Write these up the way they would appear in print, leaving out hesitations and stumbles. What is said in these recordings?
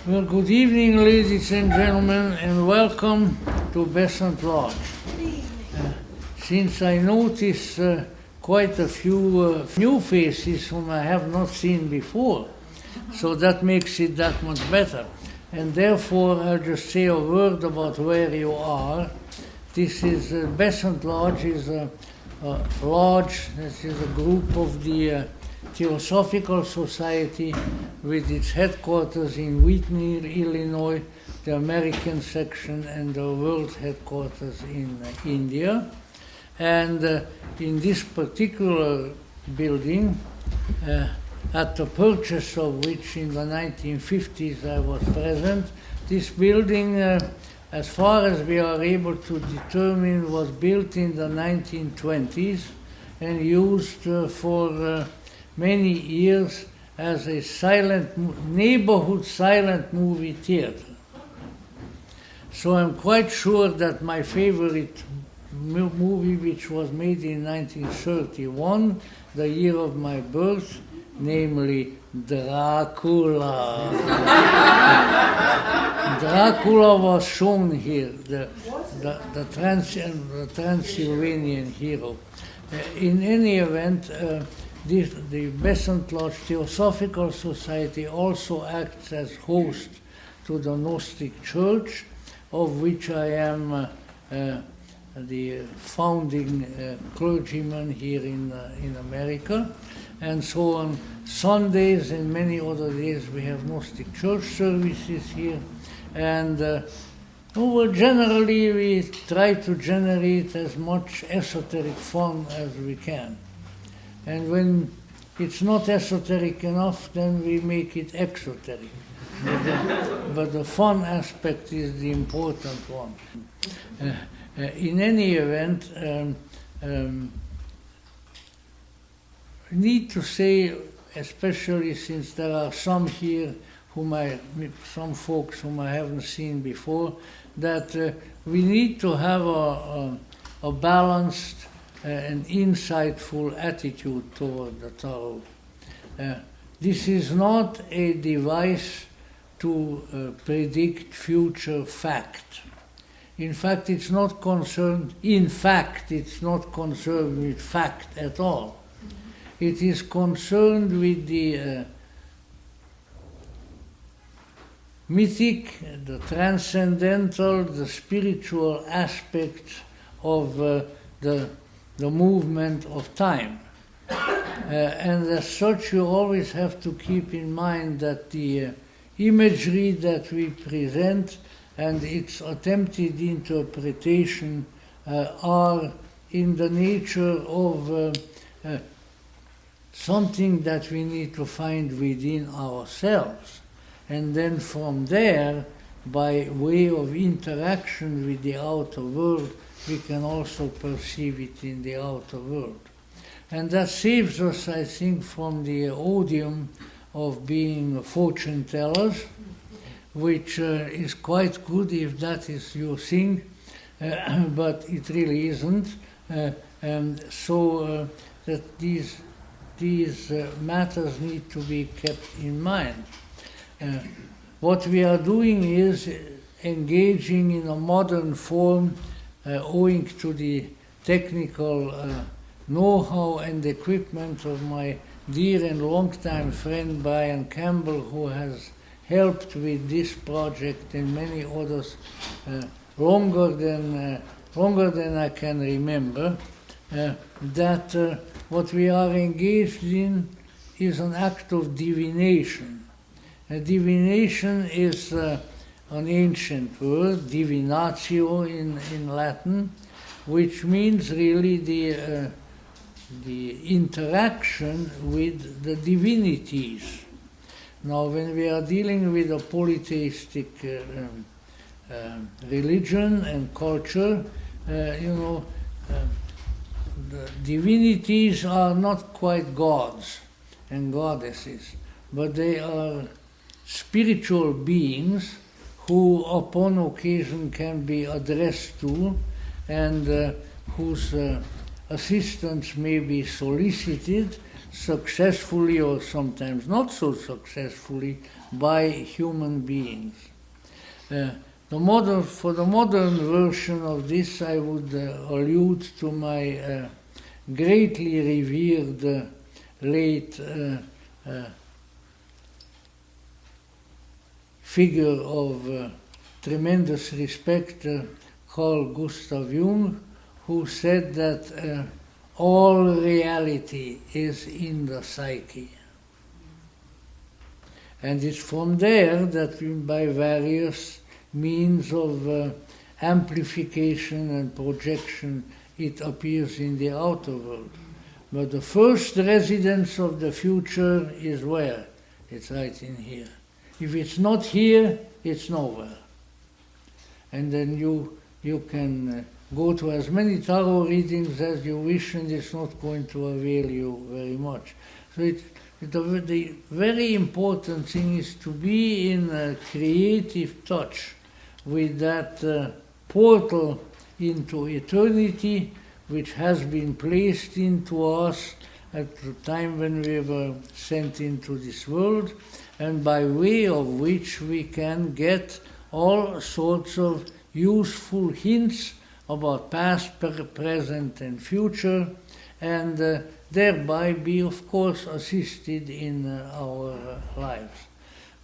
Well, good evening, ladies and gentlemen, and welcome to Besant Lodge. Since I notice quite a few new faces whom I have not seen before, so that makes it that much better. And therefore, I'll just say a word about where you are. This is Besant Lodge is a lodge. This is a group of the Theosophical Society with its headquarters in Whitney, Illinois, the American section, and the world headquarters in India. And in this particular building, at the purchase of which in the 1950s I was present, this building, as far as we are able to determine, was built in the 1920s and used for many years as a neighborhood silent movie theater. So I'm quite sure that my favorite movie, which was made in 1931, the year of my birth, namely Dracula. Dracula was shown here, the Transylvanian hero. In any event, the Besant Lodge Theosophical Society also acts as host to the Gnostic Church, of which I am the founding clergyman here in America. And so on Sundays and many other days we have Gnostic Church services here. And generally we try to generate as much esoteric fun as we can. And when it's not esoteric enough, then we make it exoteric. But the fun aspect is the important one. In any event, I need to say, especially since there are some here some folks whom I haven't seen before, that we need to have a balanced an insightful attitude toward the tarot. This is not a device to predict future fact. In fact, it's not concerned with fact at all. It is concerned with the mythic, the transcendental, the spiritual aspects of the movement of time. And as such, you always have to keep in mind that the imagery that we present and its attempted interpretation are in the nature of something that we need to find within ourselves. And then from there, by way of interaction with the outer world, we can also perceive it in the outer world. And that saves us, I think, from the odium of being fortune tellers, which is quite good if that is your thing, but it really isn't. And so that these matters need to be kept in mind. What we are doing is engaging in a modern form owing to the technical know-how and equipment of my dear and long-time friend Brian Campbell, who has helped with this project and many others longer than I can remember, that what we are engaged in is an act of divination. Divination is an ancient word, divinatio in Latin, which means really the interaction with the divinities. Now, when we are dealing with a polytheistic religion and culture, the divinities are not quite gods and goddesses, but they are spiritual beings who upon occasion can be addressed to and whose assistance may be solicited successfully or sometimes not so successfully by human beings. For the modern version of this, I would allude to my greatly revered late figure of tremendous respect, Carl Gustav Jung, who said that all reality is in the psyche. And it's from there that we, by various means of amplification and projection, it appears in the outer world. But the first residence of the future is where? It's right in here. If it's not here, it's nowhere. And then you can go to as many tarot readings as you wish, and it's not going to avail you very much. So the very important thing is to be in a creative touch with that portal into eternity, which has been placed into us at the time when we were sent into this world, and by way of which we can get all sorts of useful hints about past, present, and future, and thereby be, of course, assisted in our lives.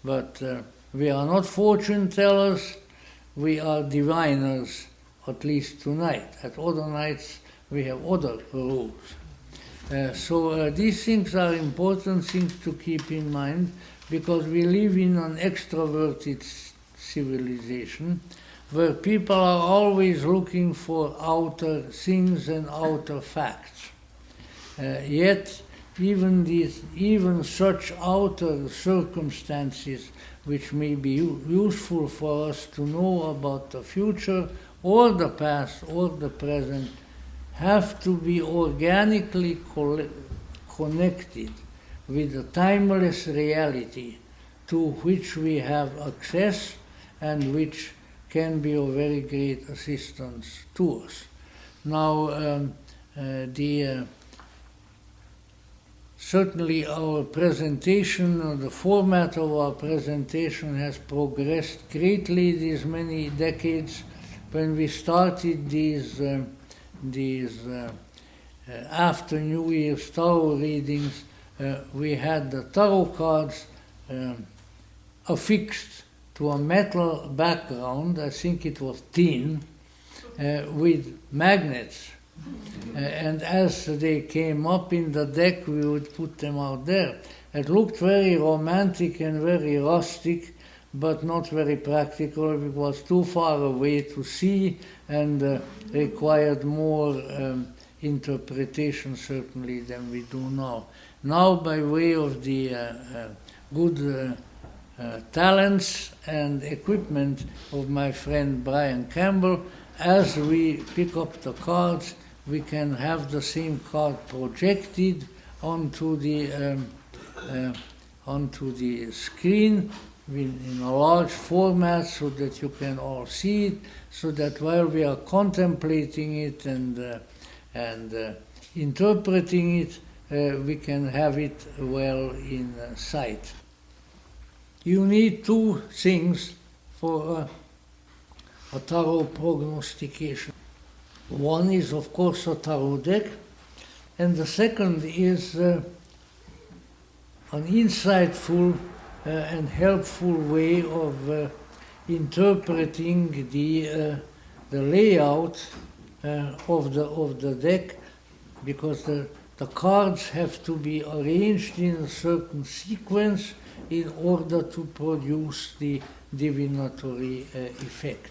But we are not fortune tellers, we are diviners, at least tonight. At other nights, we have other rules. So these things are important things to keep in mind, because we live in an extroverted civilization where people are always looking for outer things and outer facts. Yet, even such outer circumstances which may be useful for us to know about the future or the past or the present have to be organically connected with the timeless reality to which we have access and which can be of very great assistance to us. Now, certainly our presentation, or the format of our presentation, has progressed greatly these many decades. When we started these after New Year's tarot readings, we had the tarot cards affixed to a metal background, I think it was tin, with magnets. And as they came up in the deck, we would put them out there. It looked very romantic and very rustic, but not very practical. It was too far away to see and required more interpretation, certainly, than we do now. Now, by way of the good talents and equipment of my friend Brian Campbell, as we pick up the cards, we can have the same card projected onto the screen in a large format, so that you can all see it, so that while we are contemplating it and interpreting it, we can have it well in sight. You need two things for a tarot prognostication. One is, of course, a tarot deck, and the second is an insightful and helpful way of interpreting the layout of the deck, because the cards have to be arranged in a certain sequence in order to produce the divinatory effect.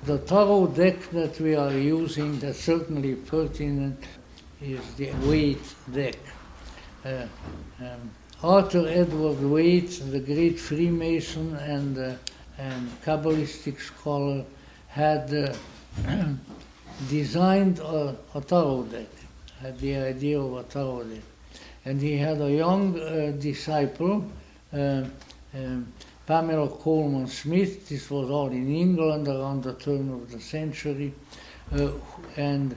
The tarot deck that we are using, that's certainly pertinent, is the Waite deck. Arthur Edward Waite, the great Freemason and Kabbalistic scholar, had designed a tarot deck, had the idea of a tarot deck. And he had a young disciple, Pamela Coleman Smith. This was all in England around the turn of the century, and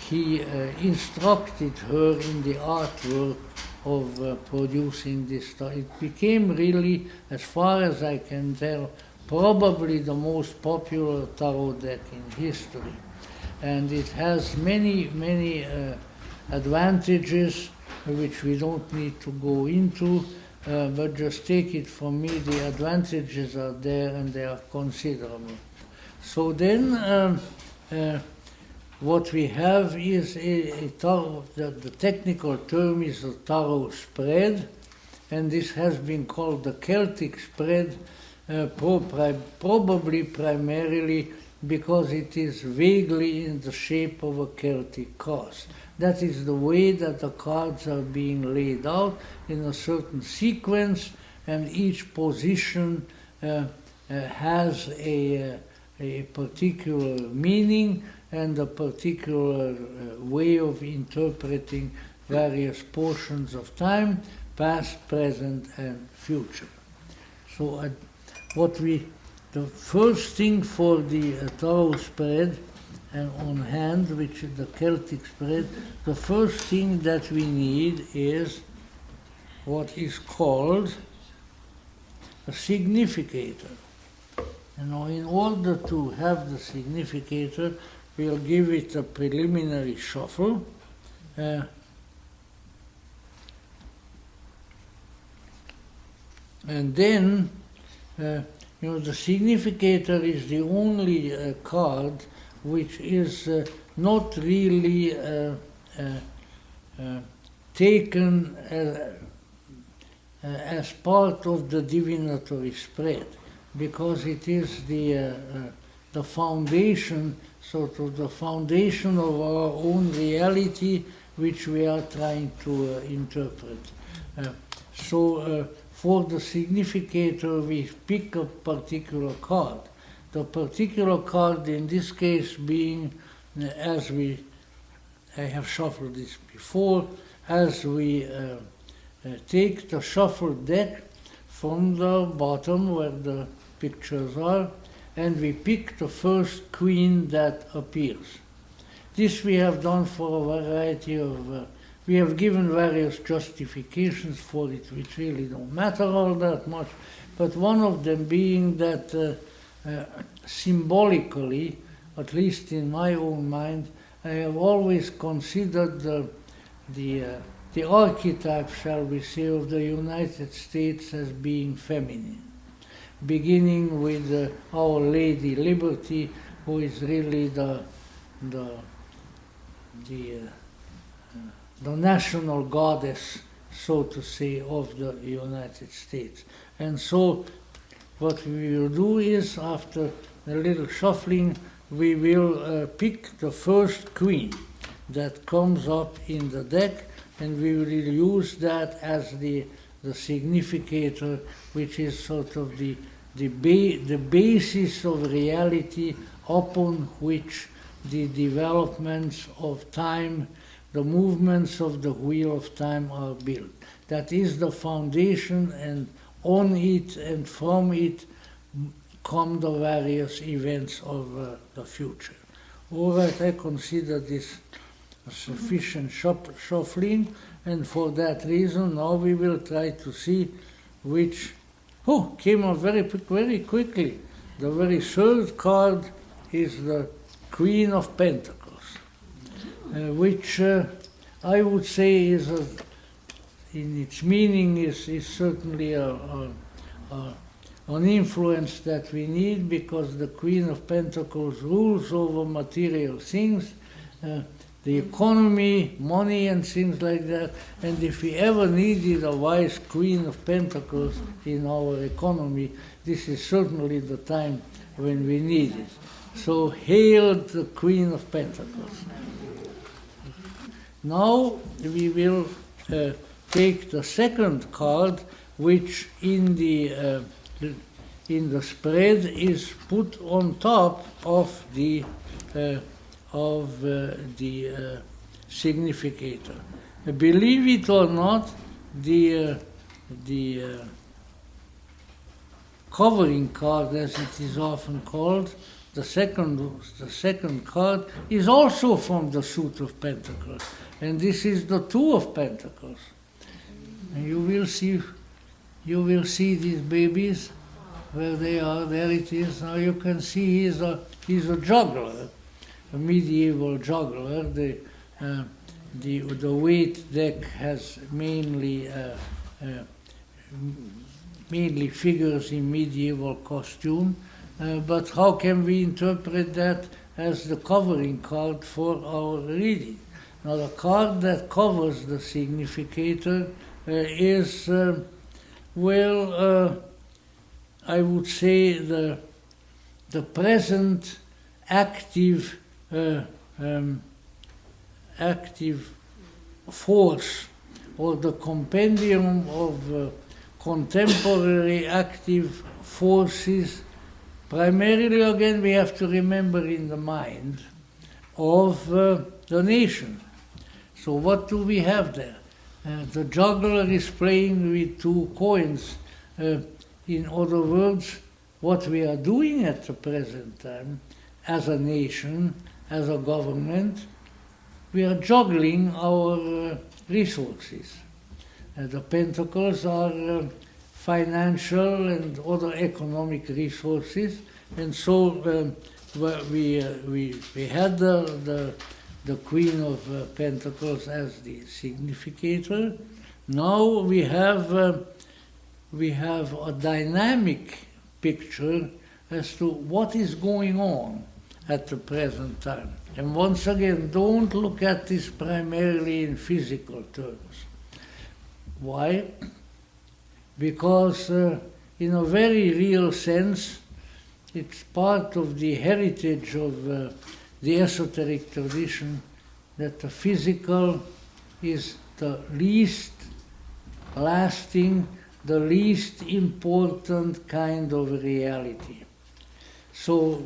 he instructed her in the artwork of producing this. It became really, as far as I can tell, probably the most popular tarot deck in history. And it has many, many advantages which we don't need to go into, but just take it from me, the advantages are there and they are considerable. So then what we have is a tarot, the technical term is a tarot spread, and this has been called the Celtic spread, probably primarily because it is vaguely in the shape of a Celtic cross. That is the way that the cards are being laid out in a certain sequence, and each position has a particular meaning and a particular way of interpreting various portions of time, past, present, and future. So the first thing for the tarot spread and on hand, which is the Celtic spread, the first thing that we need is what is called a significator. In order to have the significator, we'll give it a preliminary shuffle. And then, the significator is the only card which is not really taken as part of the divinatory spread, because it is the foundation, sort of the foundation of our own reality, which we are trying to interpret. For the significator, we pick a particular card. The particular card in this case being, I have shuffled this before, as we take the shuffled deck from the bottom where the pictures are, and we pick the first queen that appears. This we have done for a variety of we have given various justifications for it, which really don't matter all that much, but one of them being that symbolically, at least in my own mind, I have always considered the archetype, shall we say, of the United States as being feminine, beginning with Our Lady Liberty, who is really the national goddess, so to say, of the United States. And so what we will do is, after a little shuffling, we will pick the first queen that comes up in the deck, and we will use that as the significator, which is sort of the basis of reality upon which the developments of time, the movements of the wheel of time are built. That is the foundation, and on it and from it come the various events of the future. All right, I consider this a sufficient shuffling, and for that reason now we will try to see which came up very quickly. The very third card is the Queen of Pentacles, which I would say is, in its meaning, is certainly an influence that we need, because the Queen of Pentacles rules over material things, the economy, money, and things like that. And if we ever needed a wise Queen of Pentacles in our economy, this is certainly the time when we need it. So hail the Queen of Pentacles. Now we will take the second card, which in the spread is put on top of the significator. Believe it or not, the covering card, as it is often called, the second card, is also from the suit of Pentacles, and this is the Two of Pentacles. And you will see these babies where they are. There it is. Now you can see he's a juggler, a medieval juggler. The weight deck has mainly figures in medieval costume, but how can we interpret that as the covering card for our reading? Now the card that covers the significator is, I would say the present active force, or the compendium of contemporary active forces, primarily again we have to remember in the mind of the nation. So what do we have there? The juggler is playing with 2 coins. In other words, what we are doing at the present time as a nation, as a government, we are juggling our resources. The pentacles are financial and other economic resources, and so we had the Queen of Pentacles as the significator. Now we have a dynamic picture as to what is going on at the present time. And once again, don't look at this primarily in physical terms. Why? Because in a very real sense, it's part of the heritage of the esoteric tradition that the physical is the least lasting, the least important kind of reality. So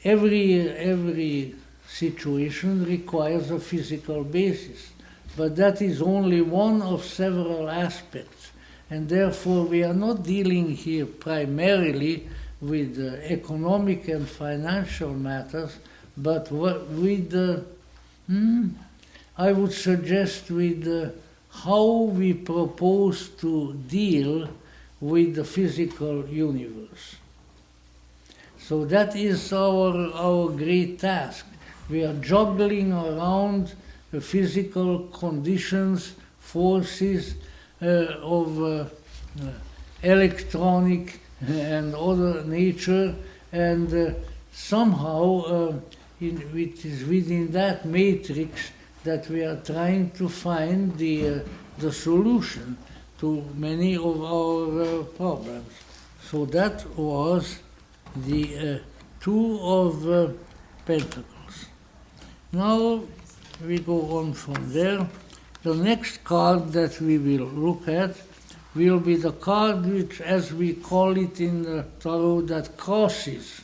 every situation requires a physical basis, but that is only one of several aspects, and therefore we are not dealing here primarily with economic and financial matters, but with, I would suggest, with how we propose to deal with the physical universe. So that is our great task. We are juggling around the physical conditions, forces of electronic and other nature, and somehow it is within that matrix that we are trying to find the solution to many of our problems. So that was the 2 of Pentacles. Now we go on from there. The next card that we will look at will be the card which, as we call it in the tarot, that crosses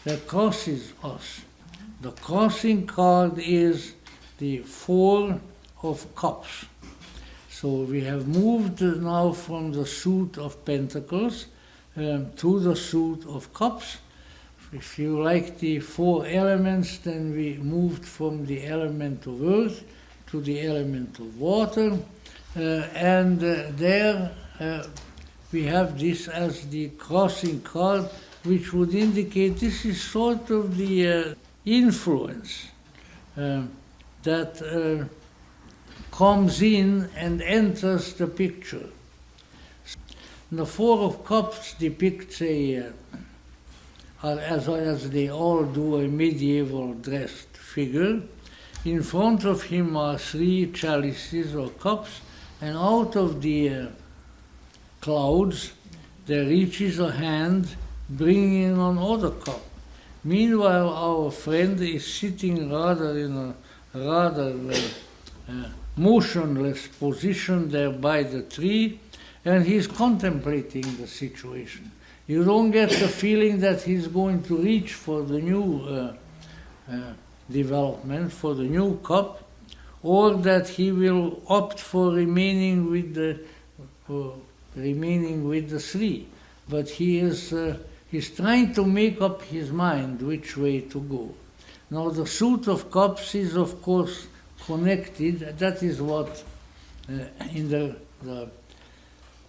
us. The crossing card is the 4 of Cups. So we have moved now from the suit of Pentacles to the suit of Cups. If you like the 4 elements, then we moved from the element of earth to the element of water, and there we have this as the crossing card, which would indicate this is sort of the influence that comes in and enters the picture. The 4 of Cups depicts as they all do, a medieval dressed figure. In front of him are 3 chalices or cups, and out of the clouds there reaches a hand bringing another cup. Meanwhile, our friend is sitting rather in a motionless position there by the tree, and he's contemplating the situation. You don't get the feeling that he's going to reach for the new development, for the new cup, or that he will opt for remaining with the 3. But he's trying to make up his mind which way to go. Now the suit of cups is of course connected. That is what in the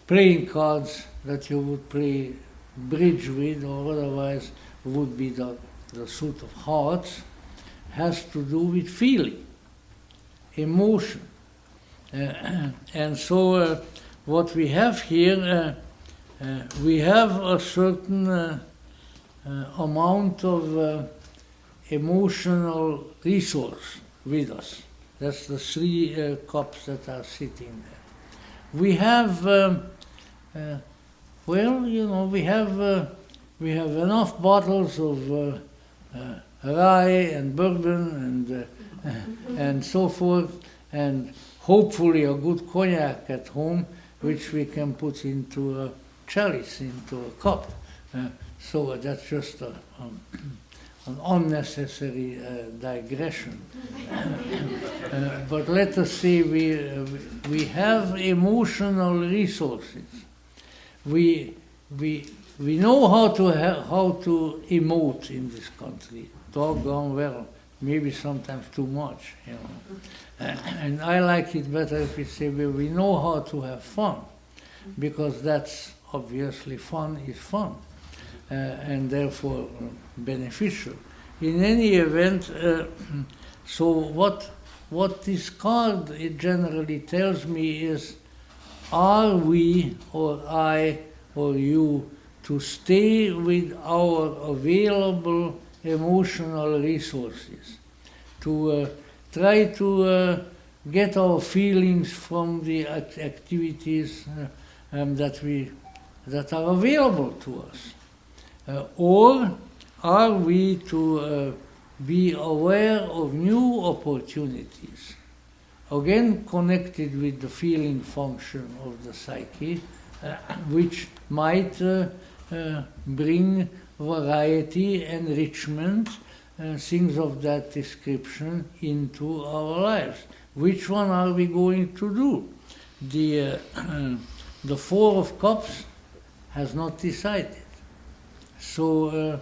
playing cards that you would play bridge with, or otherwise would be the suit of hearts, has to do with feeling, emotion. And so what we have here, we have a certain amount of emotional resource with us. That's the three cups that are sitting there. We have, we have enough bottles of rye and bourbon and so forth, and hopefully a good cognac at home, which we can put into a chalice, into a cup. So that's just an unnecessary digression. But let us say we have emotional resources. We know how to emote in this country, doggone well, maybe sometimes too much, you know. And I like it better if we say we know how to have fun, because that's obviously fun is fun, and therefore beneficial. In any event, so what this card it generally tells me is, are we, or I, or you, to stay with our available emotional resources, to try to get our feelings from the activities that are available to us, or are we to be aware of new opportunities, again connected with the feeling function of the psyche, which might bring variety, enrichment, things of that description into our lives. Which one are we going to do? The Four of Cups has not decided. So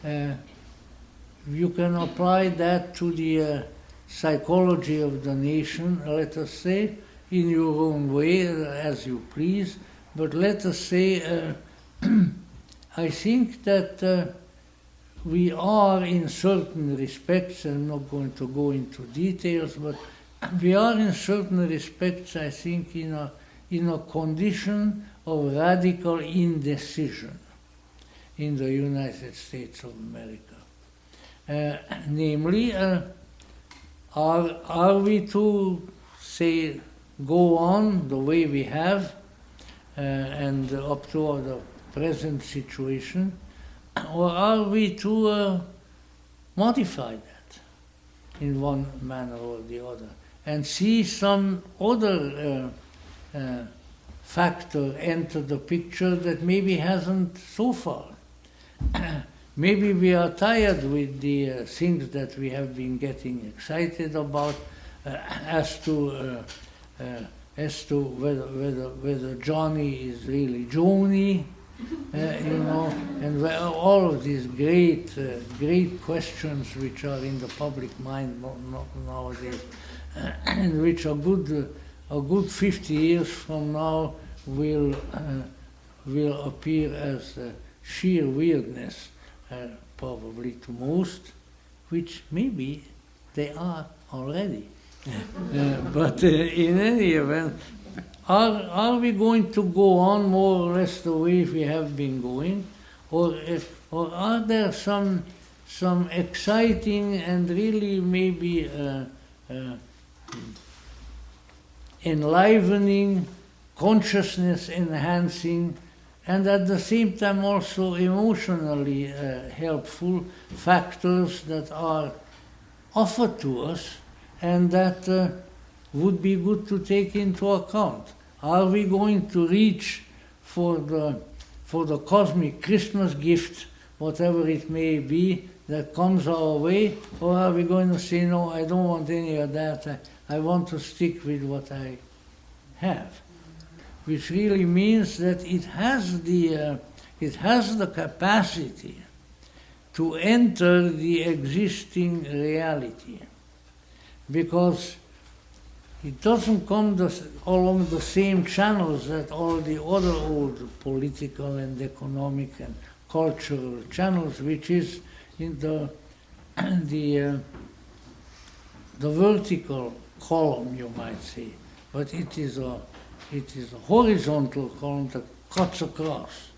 you can apply that to the psychology of the nation, let us say, in your own way, as you please. But let us say, I think that we are in certain respects, I'm not going to go into details, but we are in certain respects, I think, in a condition of radical indecision in the United States of America. Namely, are we to, say, go on the way we have and up to the present situation, or are we to modify that in one manner or the other and see some other factor enter the picture that maybe hasn't so far? Maybe we are tired with the things that we have been getting excited about as to whether Johnny is really Joni, you know, and all of these great questions which are in the public mind nowadays, and which a good 50 years from now will appear as sheer weirdness, probably to most, which maybe they are already. But in any event, are we going to go on more or less the way we have been going, or are there some exciting and really maybe enlivening, consciousness enhancing, and at the same time also emotionally helpful factors that are offered to us and that would be good to take into account? Are we going to reach for the cosmic Christmas gift, whatever it may be, that comes our way, or are we going to say, no, I don't want any of that, I want to stick with what I have? Which really means that it has the capacity to enter the existing reality. Because it doesn't come along the same channels that all the other old political and economic and cultural channels, which is in the vertical column, you might say, but it is a horizontal column that cuts across.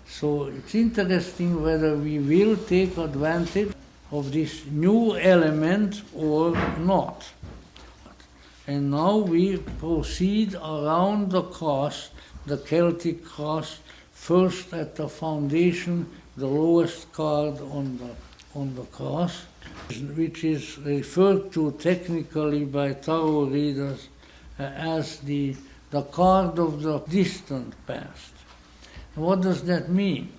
So it's interesting whether we will take advantage of this new element or not. And now we proceed around the cross, the Celtic cross, first at the foundation, the lowest card on the cross, which is referred to technically by thorough readers as the card of the distant past. What does that mean?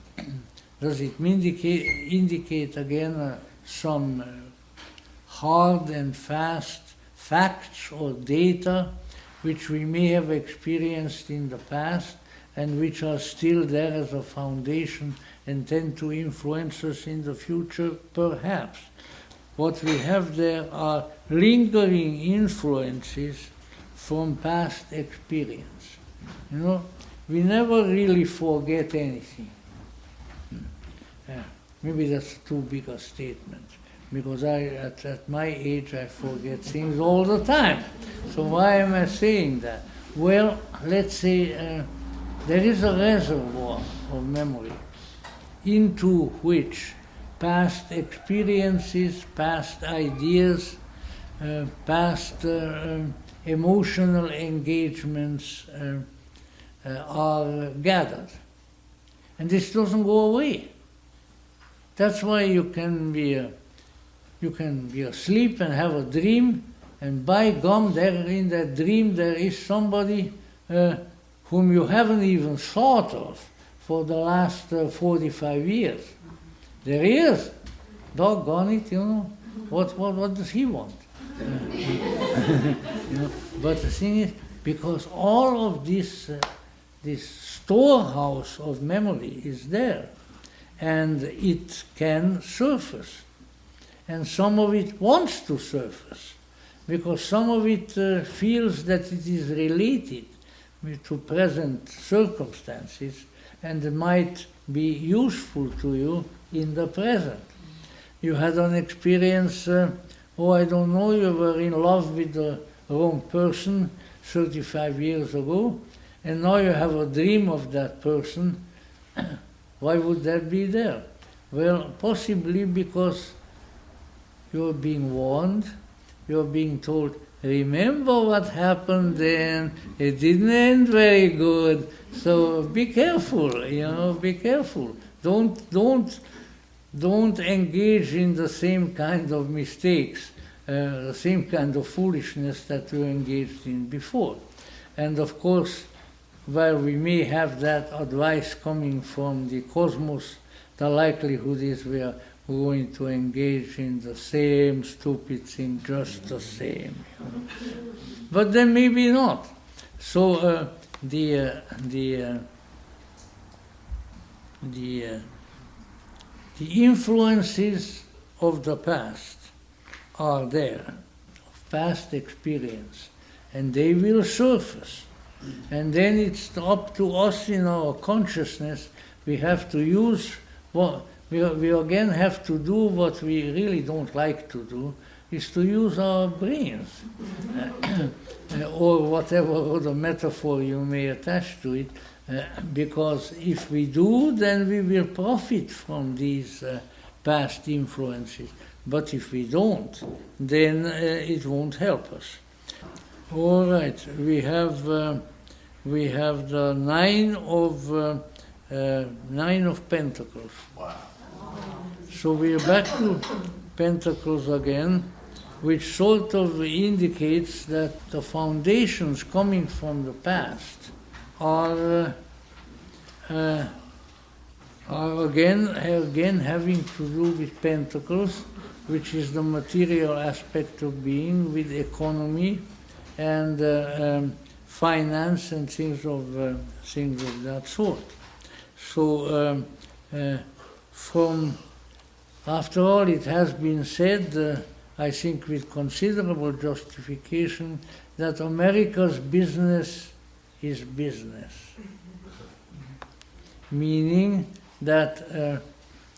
Does it indicate again some hard and fast facts or data which we may have experienced in the past and which are still there as a foundation and tend to influence us in the future? Perhaps. What we have there are lingering influences from past experience. You know, we never really forget anything. Maybe that's too big a statement, because at my age I forget things all the time. So why am I saying that? Well, let's say there is a reservoir of memory into which past experiences, past ideas, past emotional engagements are gathered. And this doesn't go away. That's why you can be asleep and have a dream, and by gum, there in that dream there is somebody whom you haven't even thought of for the last 45 years. There he is. Doggone it, you know. What does he want? You know? But the thing is, because all of this storehouse of memory is there, and it can surface. And some of it wants to surface, because some of it feels that it is related to present circumstances and it might be useful to you in the present. You had an experience, I don't know, you were in love with the wrong person 35 years ago, and now you have a dream of that person. Why would that be there? Well, possibly because you're being warned, you're being told, remember what happened then, it didn't end very good, so be careful, you know, be careful. Don't engage in the same kind of mistakes, the same kind of foolishness that you engaged in before. And of course, while we may have that advice coming from the cosmos, the likelihood is we are going to engage in the same stupid thing, just the same. You know? But then maybe not. So the influences of the past are there, of past experience, and they will surface. And then it's up to us in our consciousness. We have to use what we again have to do what we really don't like to do, is to use our brains, or whatever other metaphor you may attach to it, because if we do, then we will profit from these past influences. But if we don't, then it won't help us. All right, we have the Nine of Pentacles. Wow. So we are back to Pentacles again, which sort of indicates that the foundations coming from the past are again having to do with Pentacles, which is the material aspect of being, with economy and finance and things of that sort. So after all, it has been said, I think with considerable justification, that America's business is business. Meaning that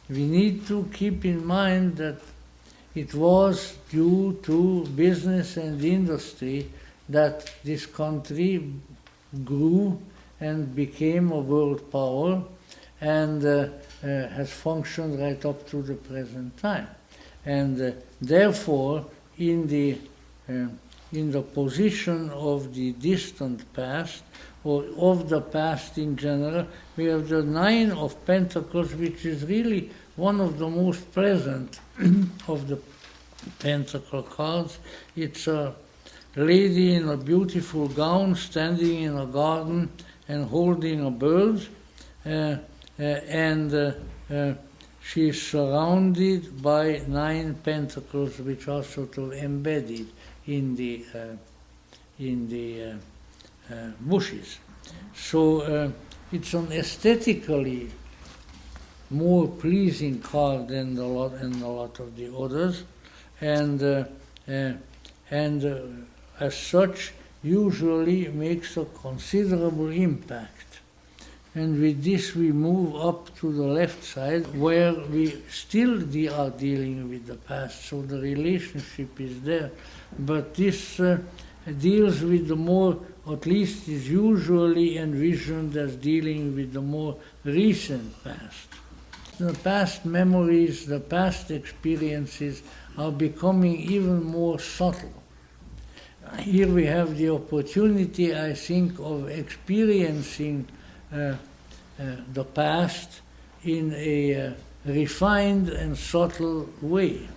we need to keep in mind that it was due to business and industry that this country grew and became a world power and has functioned right up to the present time. And therefore, in the position of the distant past, or of the past in general, we have the Nine of Pentacles, which is really one of the most present of the Pentacle cards. It's a lady in a beautiful gown standing in a garden and holding a bird, and she's surrounded by 9 pentacles, which are sort of embedded in the bushes. So it's an aesthetically more pleasing card than a lot of the others, and as such usually makes a considerable impact. And with this we move up to the left side, where we still are dealing with the past, so the relationship is there. But this deals with the more, at least is usually envisioned as dealing with the more recent past. The past memories, the past experiences are becoming even more subtle. Here we have the opportunity, I think, of experiencing the past in a refined and subtle way.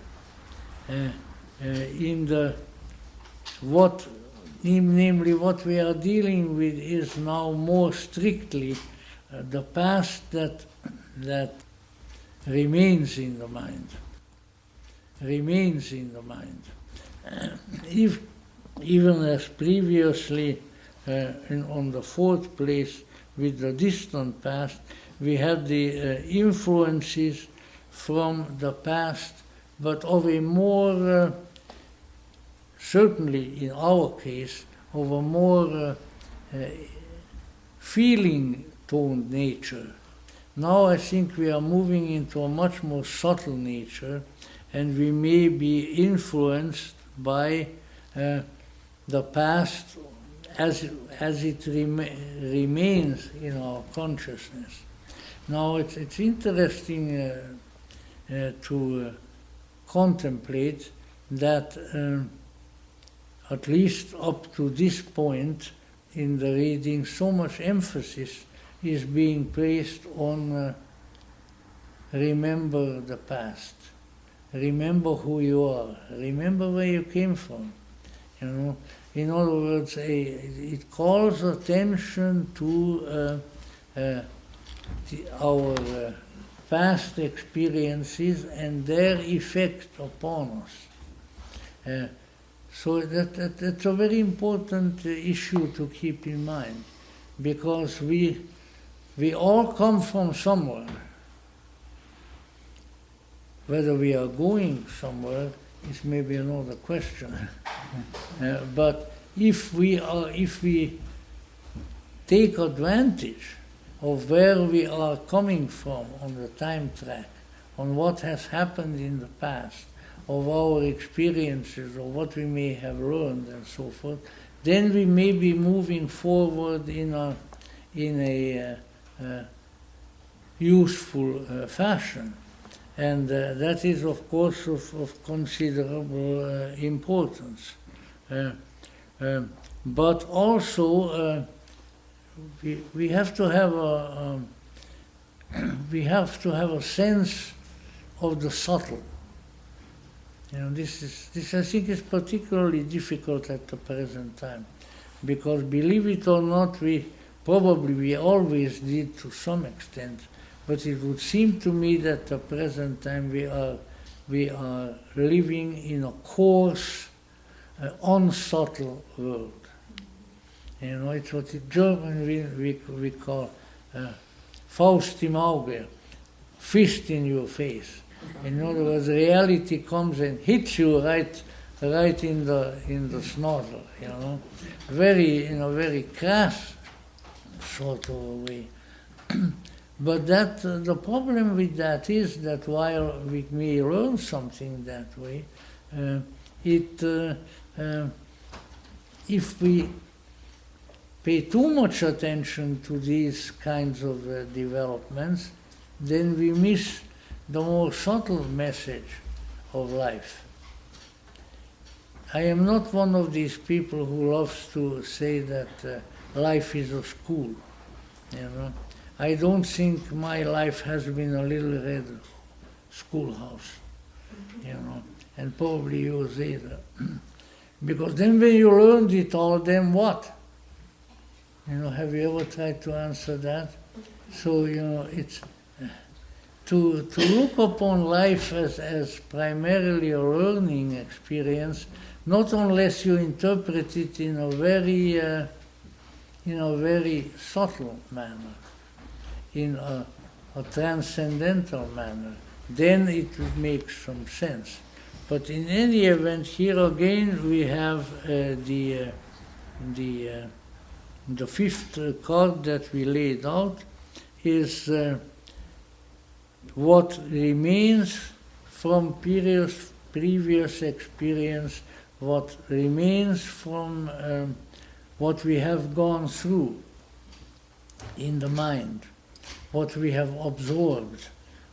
Namely what we are dealing with is now more strictly the past that remains in the mind. Remains in the mind. Even as previously on the 4th place with the distant past, we had the influences from the past, but of a more, certainly in our case, of a more feeling-toned nature. Now I think we are moving into a much more subtle nature, and we may be influenced by the past as it remains in our consciousness. Now it's interesting to contemplate that at least up to this point in the reading, so much emphasis is being placed on remember the past, remember who you are, remember where you came from. You know, in other words, it calls attention to our past experiences and their effect upon us. So that's a very important issue to keep in mind, because we all come from somewhere. Whether we are going somewhere is maybe another question. But if we take advantage of where we are coming from on the time track, on what has happened in the past, of our experiences, or what we may have learned and so forth, then we may be moving forward in a useful fashion. And that is, of course, of considerable importance. But also, we have to have a sense of the subtle. You know, this I think is particularly difficult at the present time, because believe it or not, we always did to some extent. But it would seem to me that at the present time we are living in a coarse, unsubtle world. You know, it's what in German we call Faust im Auge, fist in your face. In other words, reality comes and hits you right right in the snozzle, very in a very crass sort of a way. But that the problem with that is that while we may learn something that way, if we pay too much attention to these kinds of developments, then we miss the more subtle message of life. I am not one of these people who loves to say that life is a school. I don't think my life has been a little red schoolhouse, and probably yours either. Because then when you learned it all, then what? Have you ever tried to answer that? So, it's to look upon life as primarily a learning experience, not unless you interpret it in a very subtle manner, in a transcendental manner. Then it would make some sense. But in any event, here again we have the fifth card that we laid out is what remains from previous experience, what remains from what we have gone through in the mind, what we have absorbed,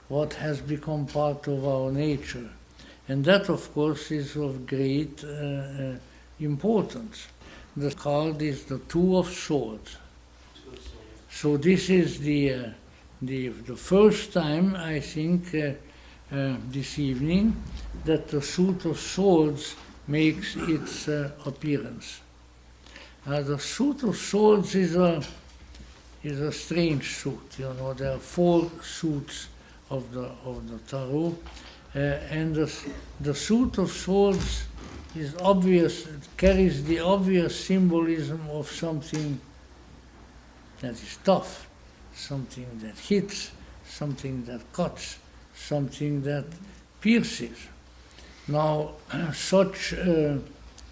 what has become part of our nature. And that, of course, is of great importance. The card is the Two of Swords. So this is the first time, I think, this evening, that the suit of swords makes its appearance. The suit of swords is a strange suit. There are 4 suits of the tarot, and the suit of swords is obvious. It carries the obvious symbolism of something that is tough, something that hits, something that cuts, something that pierces. Now, such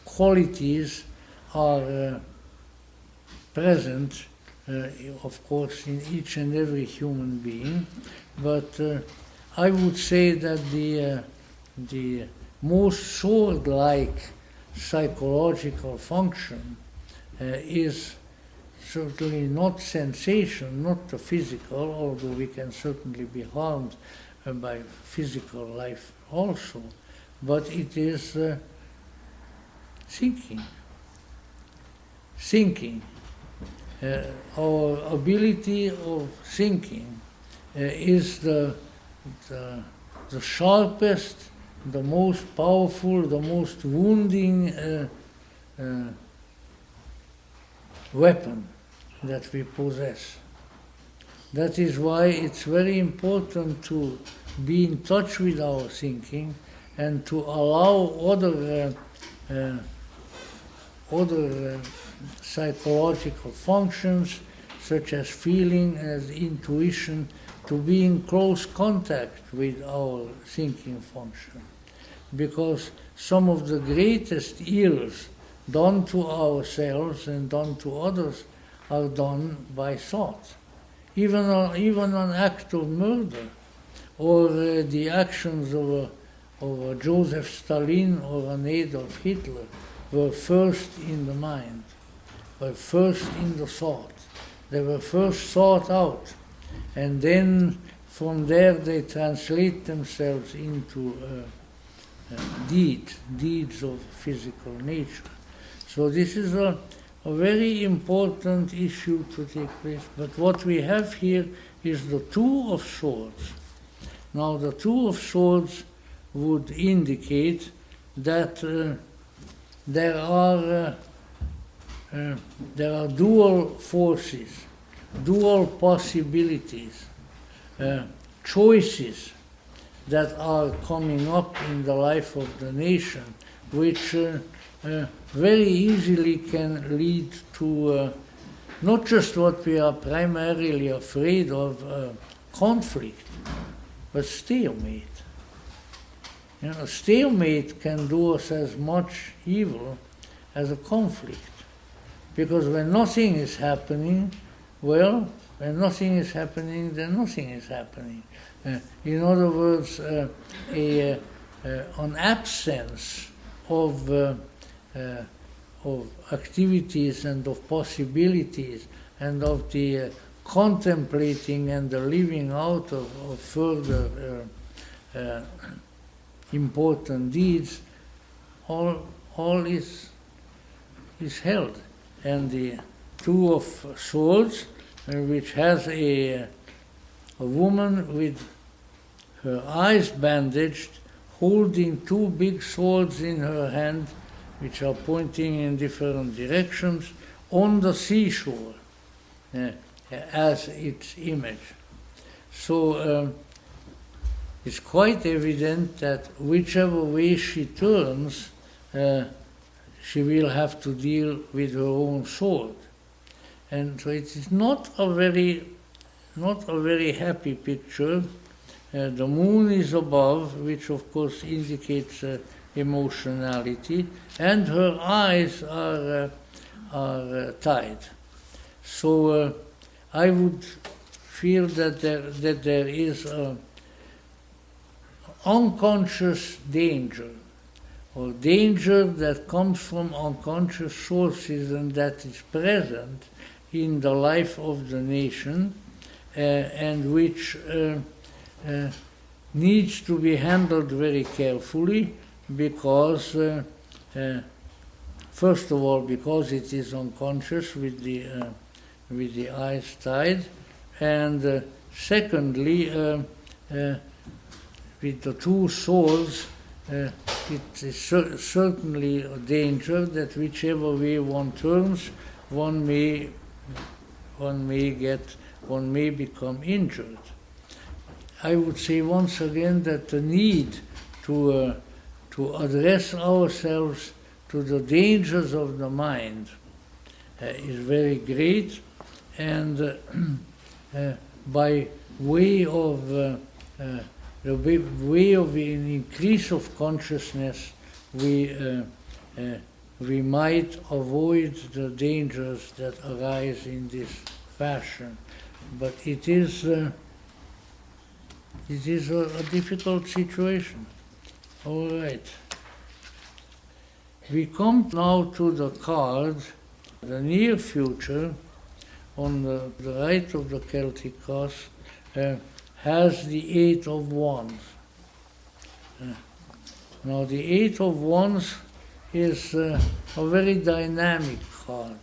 qualities are present, of course, in each and every human being, but I would say that the most sword-like psychological function is certainly not sensation, not the physical, although we can certainly be harmed by physical life also, but it is thinking. Our ability of thinking is the sharpest, the most powerful, the most wounding weapon that we possess. That is why it's very important to be in touch with our thinking and to allow other psychological functions, such as feeling, as intuition, to be in close contact with our thinking function. Because some of the greatest ills done to ourselves and done to others are done by thought. Even an act of murder, or the actions of a Joseph Stalin or an Adolf Hitler were first in the mind, were first in the thought. They were first thought out, and then from there they translate themselves into deeds of physical nature. So this is a very important issue to take place. But what we have here is the Two of Swords. Now the Two of Swords would indicate that there are dual forces, dual possibilities, choices that are coming up in the life of the nation, which very easily can lead to not just what we are primarily afraid of, conflict, but stalemate. A stalemate can do us as much evil as a conflict. Because when nothing is happening, well, when nothing is happening, then nothing is happening. In other words, an absence of activities and of possibilities and of the contemplating and the living out of further important deeds, all is held. And the Two of Swords, which has a woman with her eyes bandaged, holding two big swords in her hand, which are pointing in different directions, on the seashore as its image. So it's quite evident that whichever way she turns, she will have to deal with her own sword. And so it is not a very happy picture. The moon is above, which of course indicates emotionality, and her eyes are tied. So I would feel that there is an unconscious danger, or danger that comes from unconscious sources and that is present in the life of the nation, and which needs to be handled very carefully, because first of all, because it is unconscious with the eyes tied, and secondly, with the two swords, it is certainly a danger that whichever way one turns, one may become injured. I would say once again that the need to address ourselves to the dangers of the mind is very great, and by way of the way of an increase of consciousness, we might avoid the dangers that arise in this fashion. But it is a difficult situation. All right. We come now to the card, the near future, on the right of the Celtic Cross, has the Eight of Wands. Now the Eight of Wands is a very dynamic card.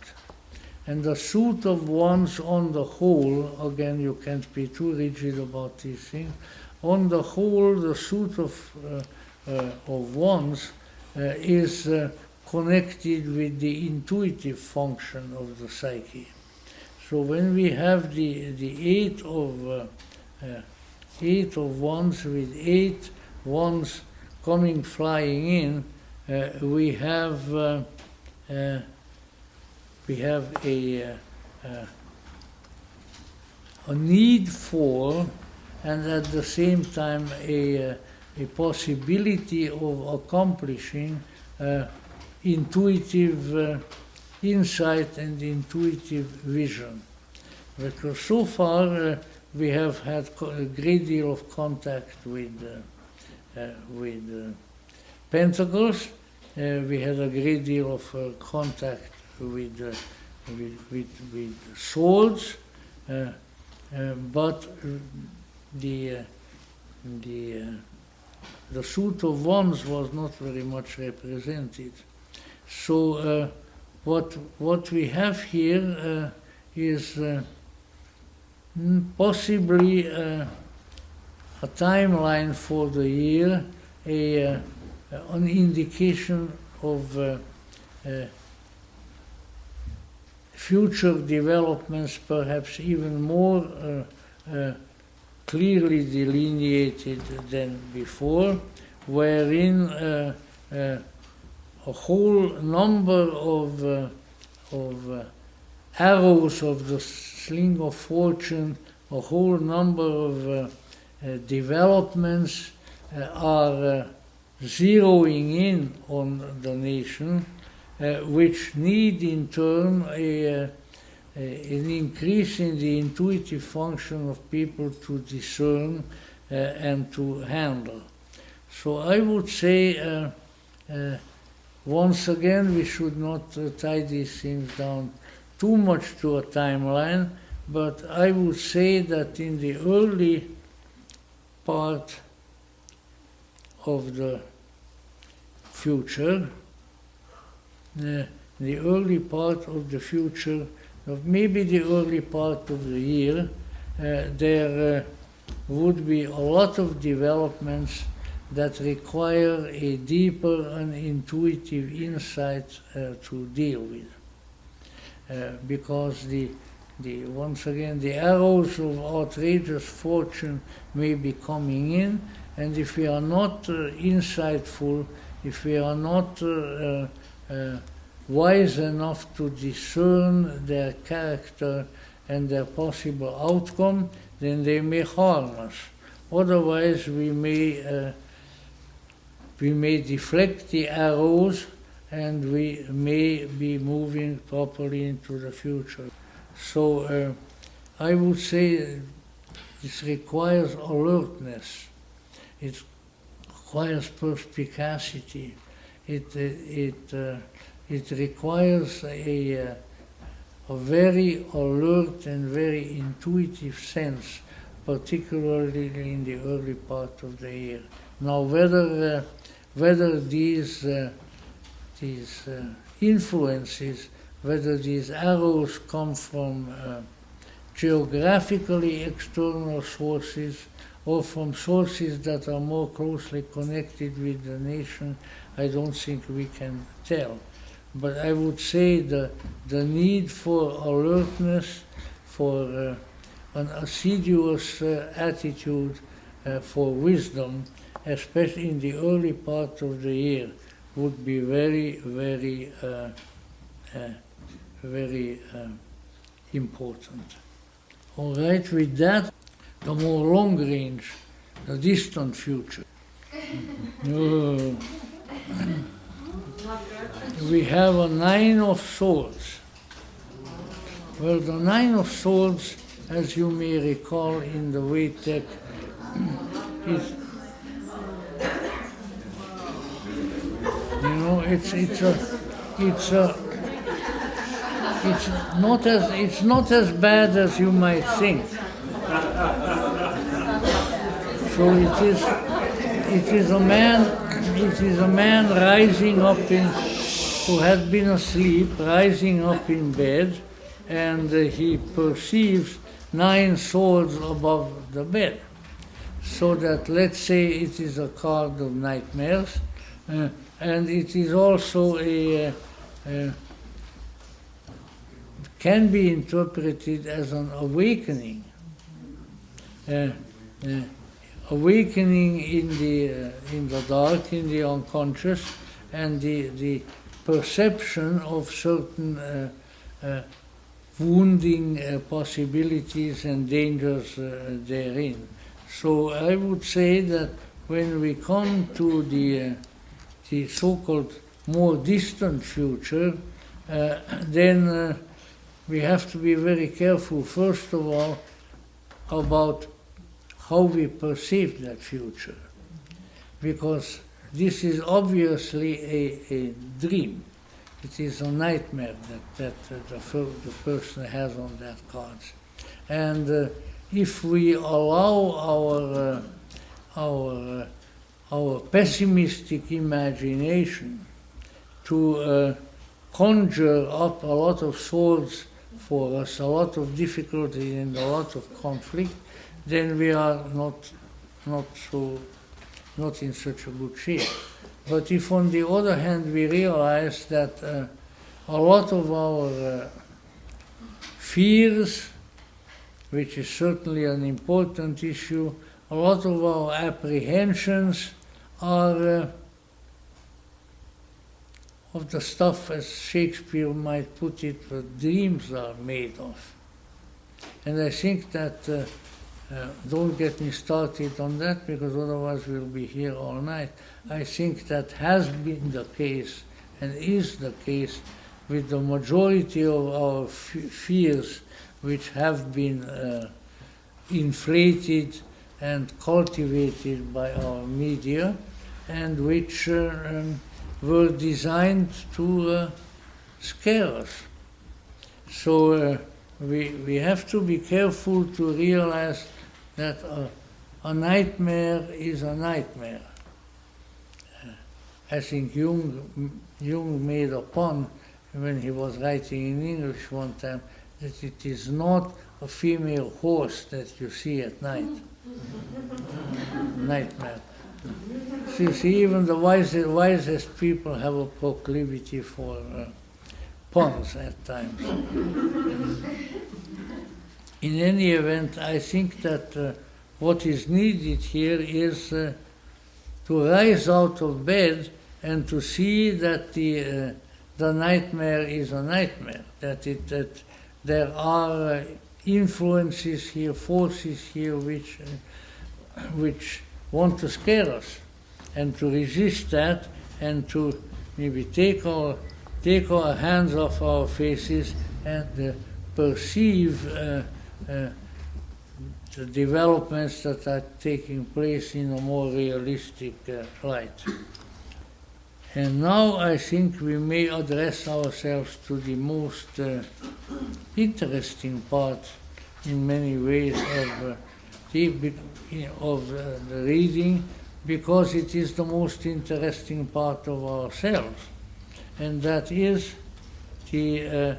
And the suit of wands on the whole, again you can't be too rigid about these things, on the whole the suit of wands is connected with the intuitive function of the psyche. So when we have the Eight of Wands with 8 wands coming flying in, we have a need for, and at the same time a possibility of accomplishing intuitive insight and intuitive vision. Because so far we have had a great deal of contact with Pentacles. We had a great deal of contact with swords, but the suit of wands was not very much represented. So what we have here is possibly a timeline for the year, an indication of future developments, perhaps even more clearly delineated than before, wherein a whole number of arrows of the sling of fortune, a whole number of developments are zeroing in on the nation, which need in turn an increase in the intuitive function of people to discern and to handle. So I would say, once again, we should not tie these things down too much to a timeline, but I would say that in the early part of the future, the early part of the future, maybe the early part of the year, there would be a lot of developments that require a deeper and intuitive insight to deal with. Because once again, the arrows of outrageous fortune may be coming in, and if we are not insightful, if we are not wise enough to discern their character and their possible outcome, then they may harm us. Otherwise, we may deflect the arrows, and we may be moving properly into the future. So I would say this requires alertness. It requires perspicacity. It requires a very alert and very intuitive sense, particularly in the early part of the year. Now, whether these influences, whether these arrows come from geographically external sources or from sources that are more closely connected with the nation, I don't think we can tell. But I would say the need for alertness, for an assiduous attitude, for wisdom, especially in the early part of the year, would be very, very, very important. All right, with that, the more long range, the distant future. We have a 9 of swords. Well, the 9 of swords, as you may recall in the Vedic deck, is, it's not as bad as you might think. So it is a man rising up who had been asleep, rising up in bed, and he perceives 9 swords above the bed. So that, let's say, it is a card of nightmares, and it is also can be interpreted as an awakening. Awakening in the dark, in the unconscious, and the perception of certain wounding possibilities and dangers therein. So I would say that when we come to the so-called more distant future, then we have to be very careful, first of all, about how we perceive that future. Because this is obviously a dream. It is a nightmare that the person has on that cards. And if we allow our pessimistic imagination to conjure up a lot of swords for us, a lot of difficulty and a lot of conflict, then we are not in such a good shape. But if on the other hand we realize that a lot of our fears, which is certainly an important issue, a lot of our apprehensions are of the stuff, as Shakespeare might put it, that dreams are made of. And I think that don't get me started on that, because otherwise we'll be here all night. I think that has been the case and is the case with the majority of our fears, which have been inflated and cultivated by our media, and which were designed to scare us. So we have to be careful to realize that a nightmare is a nightmare. I think Jung made a pun when he was writing in English one time, that it is not a female horse that you see at night. Nightmare. See, even the wisest people have a proclivity for puns at times. In any event, I think that what is needed here is to rise out of bed and to see that the nightmare is a nightmare, that there are influences here, forces here which want to scare us, and to resist that, and to maybe take our hands off our faces and perceive the developments that are taking place in a more realistic light. And now I think we may address ourselves to the most interesting part, in many ways, of the reading, because it is the most interesting part of ourselves, and that is the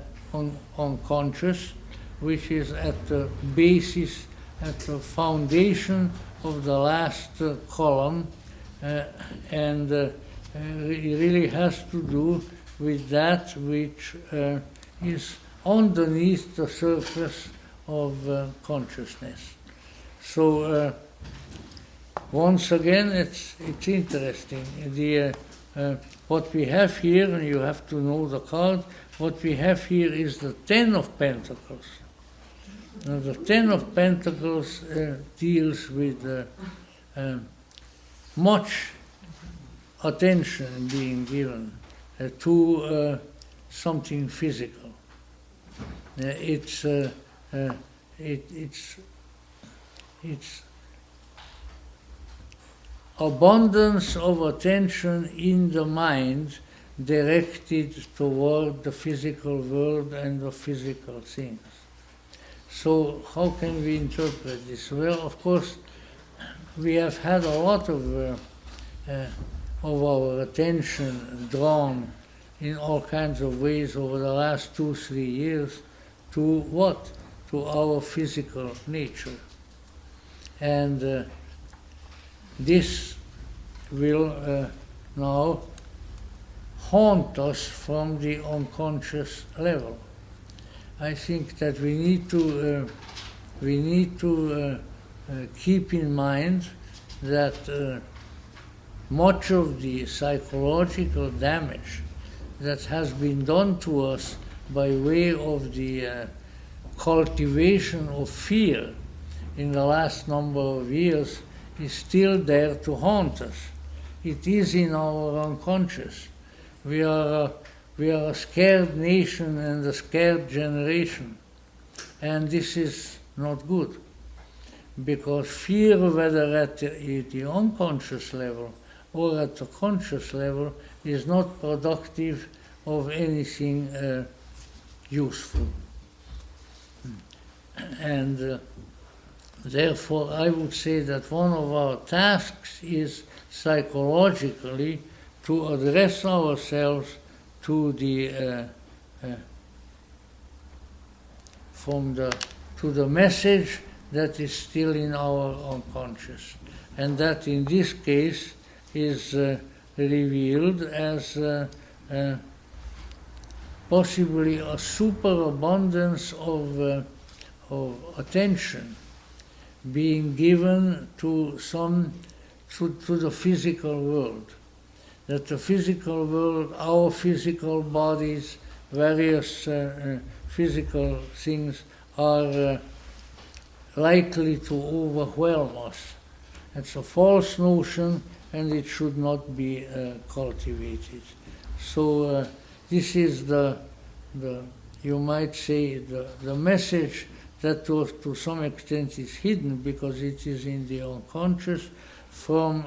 unconscious, which is at the basis, at the foundation of the last column, and it really has to do with that which is underneath the surface of consciousness. So once again, it's interesting. What we have here, and you have to know the card, what we have here is the Ten of Pentacles. Now, the Ten of Pentacles deals with much attention being given to something physical. It's abundance of attention in the mind directed toward the physical world and the physical things. So how can we interpret this? Well, of course, we have had a lot of our attention drawn in all kinds of ways over the last 2-3 years to what? To our physical nature. And this will now haunt us from the unconscious level. I think that we need to keep in mind that much of the psychological damage that has been done to us by way of the cultivation of fear in the last number of years is still there to haunt us. It is in our unconscious. We are a scared nation and a scared generation, and this is not good, because fear, whether at the unconscious level or at the conscious level, is not productive of anything useful. And therefore I would say that one of our tasks is psychologically to address ourselves to the to the message that is still in our unconscious, and that in this case is revealed as possibly a superabundance of attention being given to the physical world. That the physical world, our physical bodies, various physical things are likely to overwhelm us. It's a false notion, and it should not be cultivated. So this is the you might say the message that to some extent is hidden because it is in the unconscious from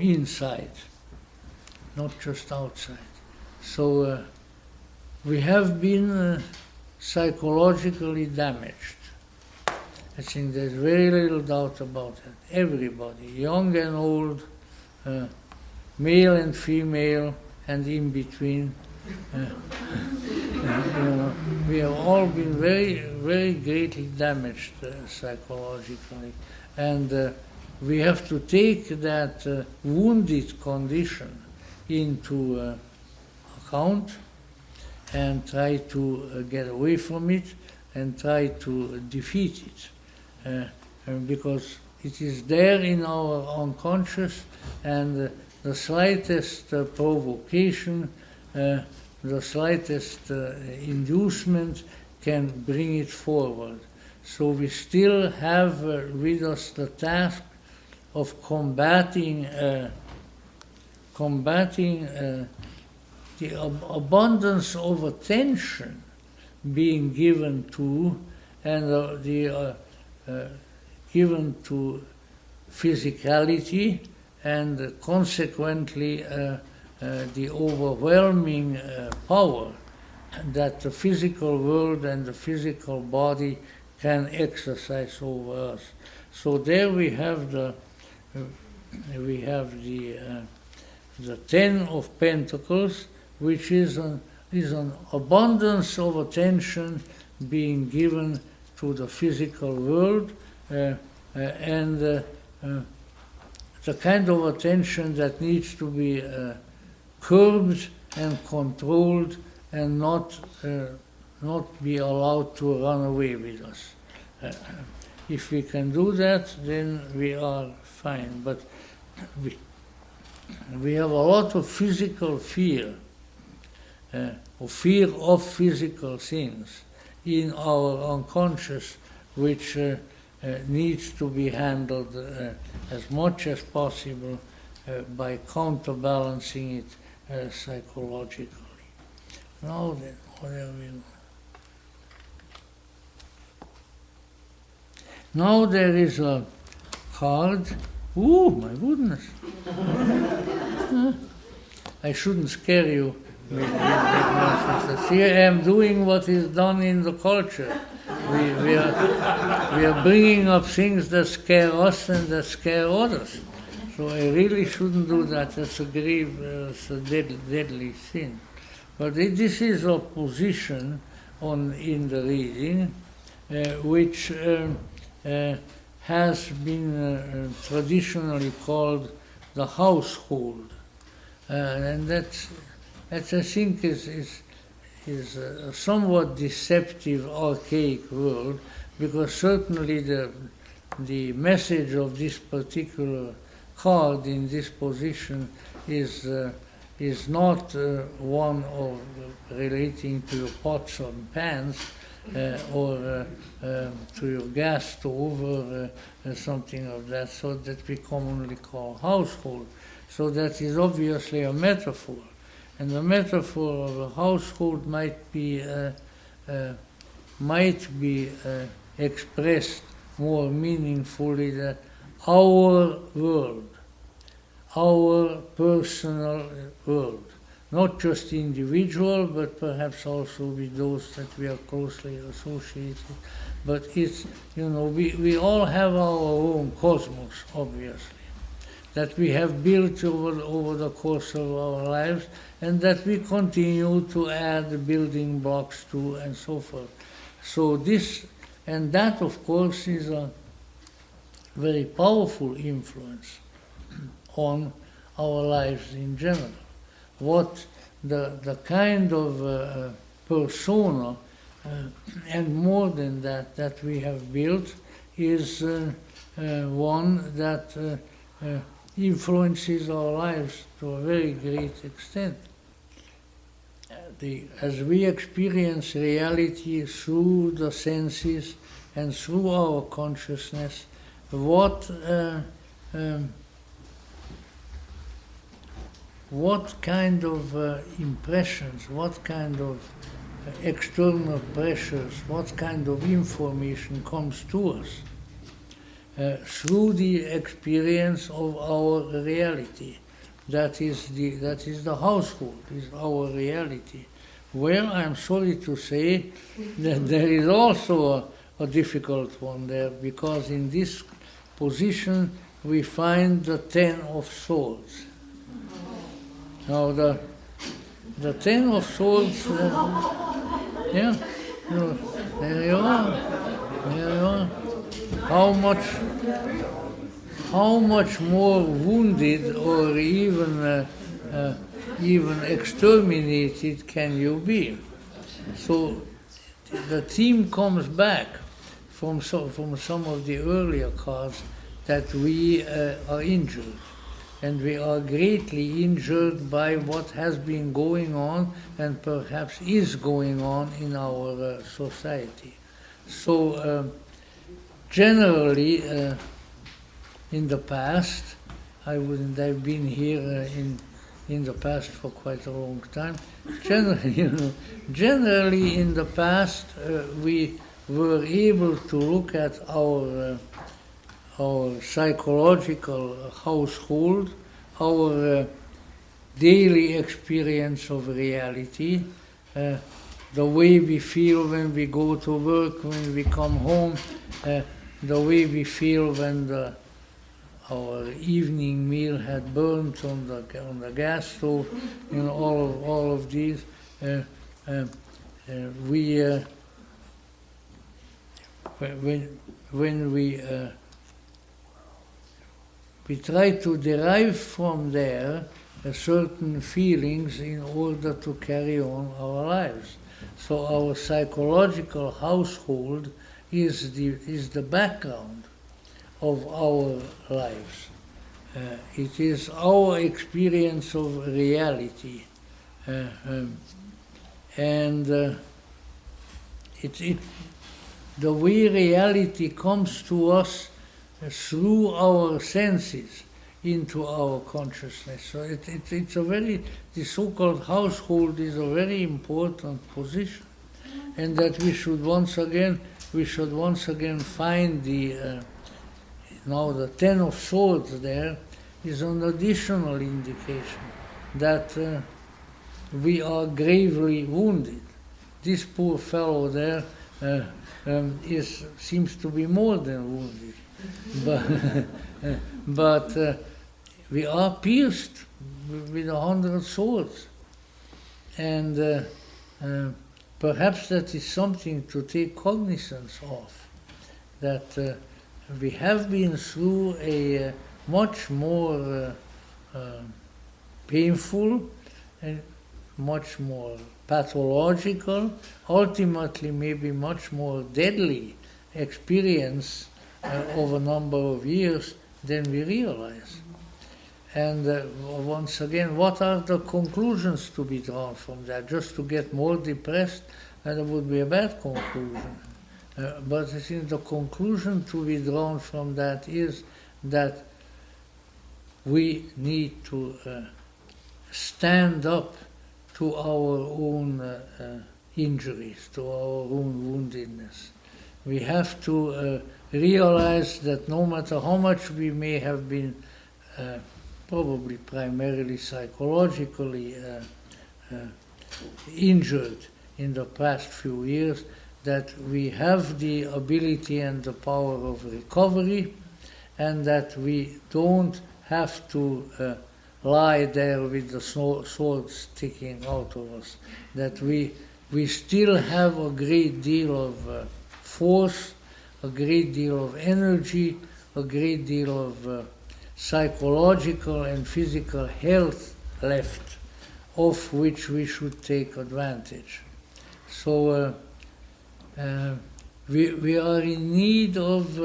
inside, not just outside. So we have been psychologically damaged. I think there's very little doubt about it. Everybody, young and old, male and female, and in between. We have all been very, very greatly damaged psychologically. And we have to take that wounded condition into account and try to get away from it and try to defeat it. Because it is there in our unconscious, and the slightest provocation, the slightest inducement can bring it forward. So we still have with us the task of combating the abundance of attention being given to, and given to physicality, and consequently the overwhelming power that the physical world and the physical body can exercise over us. So there we have the Ten of Pentacles, which is an abundance of attention being given to the physical world, and the kind of attention that needs to be curbed and controlled, and not be allowed to run away with us. If we can do that, then we are fine. But we have a lot of physical fear, or fear of physical things in our unconscious, which needs to be handled as much as possible by counterbalancing it psychologically. Now then, what are we doing? Now there is a card. Ooh, my goodness. I shouldn't scare you with messages. Here I am doing what is done in the culture. We are bringing up things that scare us and that scare others. So I really shouldn't do that. That's a deadly sin. But this is a position in the reading which has been traditionally called the household, and that I think is a somewhat deceptive, archaic word, because certainly the message of this particular card in this position is not one of relating to your pots and pans, or to your gas stove, or something of that sort that we commonly call household. So that is obviously a metaphor. And the metaphor of a household might be expressed more meaningfully that our world, our personal world, not just individual, but perhaps also with those that we are closely associated. But it's, we all have our own cosmos, obviously, that we have built over the course of our lives, and that we continue to add building blocks to, and so forth. So this, and that of course is a very powerful influence on our lives in general. What the kind of persona, and more than that we have built, is one that influences our lives to a very great extent. as we experience reality through the senses and through our consciousness, what kind of impressions, what kind of external pressures, what kind of information comes to us through the experience of our reality. That is the household, is our reality. Well, I'm sorry to say that there is also a difficult one there, because in this position we find the Ten of Swords. Now the Ten of Swords, there you are. How much more wounded or even exterminated can you be? So the theme comes back from some of the earlier cards that we are injured. And we are greatly injured by what has been going on and perhaps is going on in our society. So generally, in the past, I've been here in the past for quite a long time. Generally in the past, we were able to look at our psychological household, our daily experience of reality, the way we feel when we go to work, when we come home, the way we feel when our evening meal had burnt on the gas stove, all of these. When we try to derive from there certain feelings in order to carry on our lives. So our psychological household is the background of our lives. It is our experience of reality, and the way reality comes to us through our senses into our consciousness. So it's the so-called household is a very important position, and that we should once again find now the Ten of Swords there is an additional indication that we are gravely wounded. This poor fellow there seems to be more than wounded. But we are pierced with 100 swords, and perhaps that is something to take cognizance of, that we have been through a much more painful and much more pathological, ultimately maybe much more deadly experience over a number of years than we realize. And once again, what are the conclusions to be drawn from that? Just to get more depressed, that would be a bad conclusion. But I think the conclusion to be drawn from that is that we need to stand up to our own injuries, to our own woundedness. We have to realize that no matter how much we may have been probably primarily psychologically injured in the past few years, that we have the ability and the power of recovery, and that we don't have to lie there with the sword sticking out of us, that we still have a great deal of force, a great deal of energy, a great deal of psychological and physical health left, of which we should take advantage. So we are in need of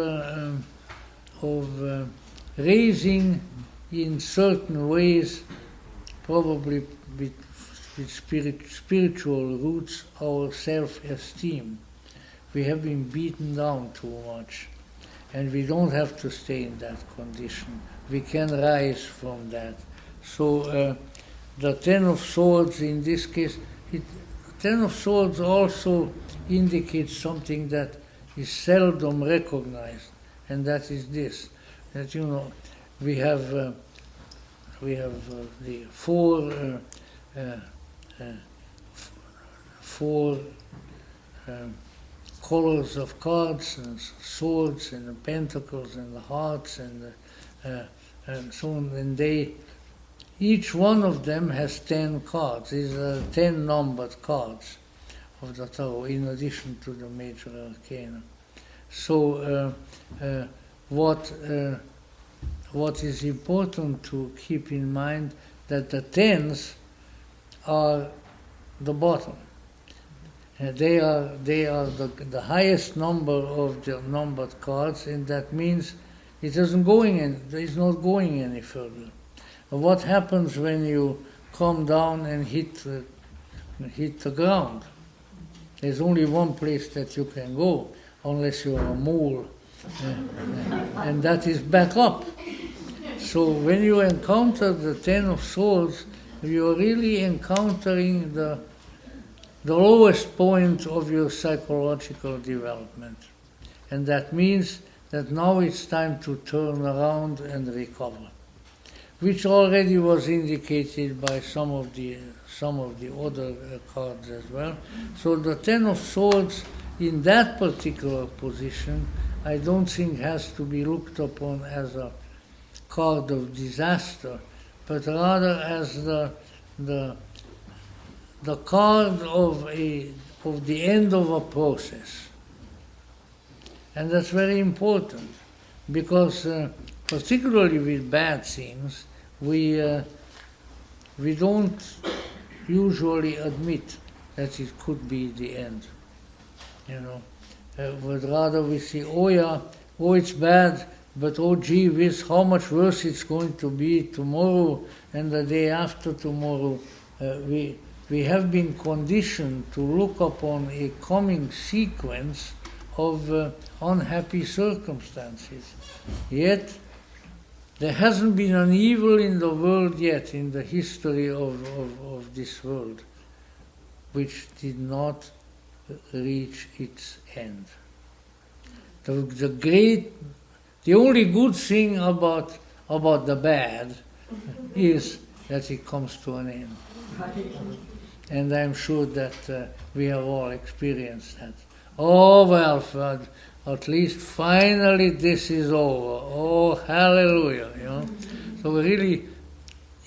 raising in certain ways, probably with with spiritual roots, our self-esteem. We have been beaten down too much, and we don't have to stay in that condition. We can rise from that. So the Ten of Swords in this case, Ten of Swords also indicates something that is seldom recognized, and that is this, that we have the four colors of cards, and swords, and the pentacles, and the hearts, and so on, and each one of them has 10 cards. These are 10 numbered cards of the tarot, in addition to the major arcana. So what is important to keep in mind, that the tens are the bottom. They are the highest number of the numbered cards, and that means it is not going any further. What happens when you come down and hit the ground? There's only one place that you can go, unless you're a mole, and that is back up. So when you encounter the Ten of Swords, you're really encountering the lowest point of your psychological development. And that means that now it's time to turn around and recover, which already was indicated by some of the other cards as well. So the Ten of Swords in that particular position, I don't think has to be looked upon as a card of disaster, but rather as the card of the end of a process. And that's very important, because particularly with bad things, we don't usually admit that it could be the end. But rather we say, oh it's bad, but oh gee whiz, how much worse it's going to be tomorrow and the day after tomorrow. We have been conditioned to look upon a coming sequence of unhappy circumstances. Yet, there hasn't been an evil in the world yet, in the history of this world, which did not reach its end. The only good thing about the bad is that it comes to an end. And I'm sure that we have all experienced that. Oh, well, at least finally this is over. Oh, hallelujah, So really,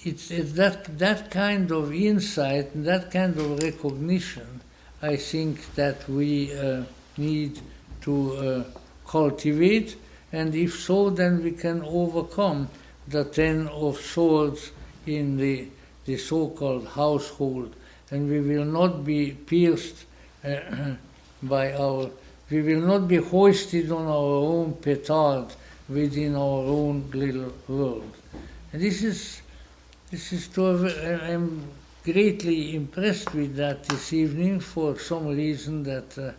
it's that kind of insight and that kind of recognition, I think, that we need to cultivate, and if so, then we can overcome the Ten of Swords in the so-called household, and we will not be pierced we will not be hoisted on our own petard within our own little world. And I'm greatly impressed with that this evening for some reason that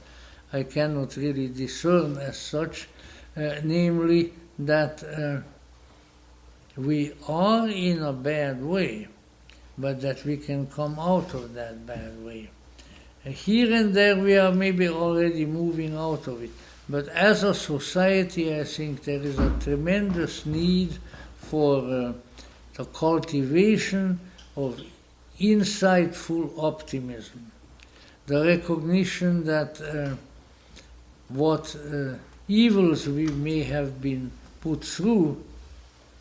I cannot really discern as such, namely that we are in a bad way, but that we can come out of that bad way. Here and there we are maybe already moving out of it, but as a society I think there is a tremendous need for the cultivation of insightful optimism, the recognition that what evils we may have been put through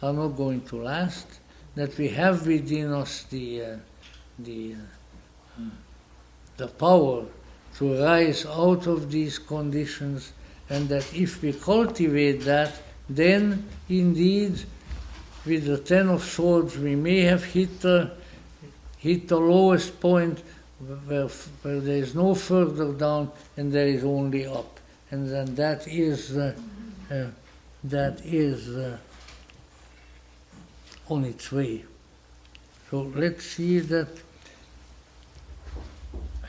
are not going to last, that we have within us the power to rise out of these conditions, and that if we cultivate that, then indeed with the Ten of Swords we may have hit the lowest point where there is no further down and there is only up, and then that is on its way. So let's see that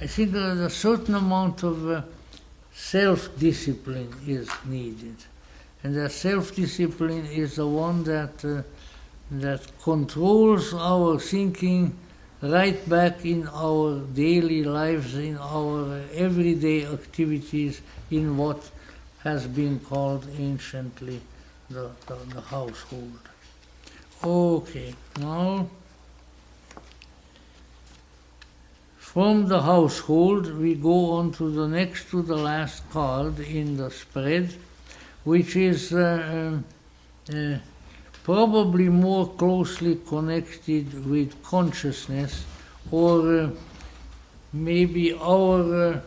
I think a certain amount of self-discipline is needed. And that self-discipline is the one that controls our thinking right back in our daily lives, in our everyday activities, in what has been called anciently the household. Okay, now from the household we go on to the next to the last card in the spread, which is probably more closely connected with consciousness, or maybe our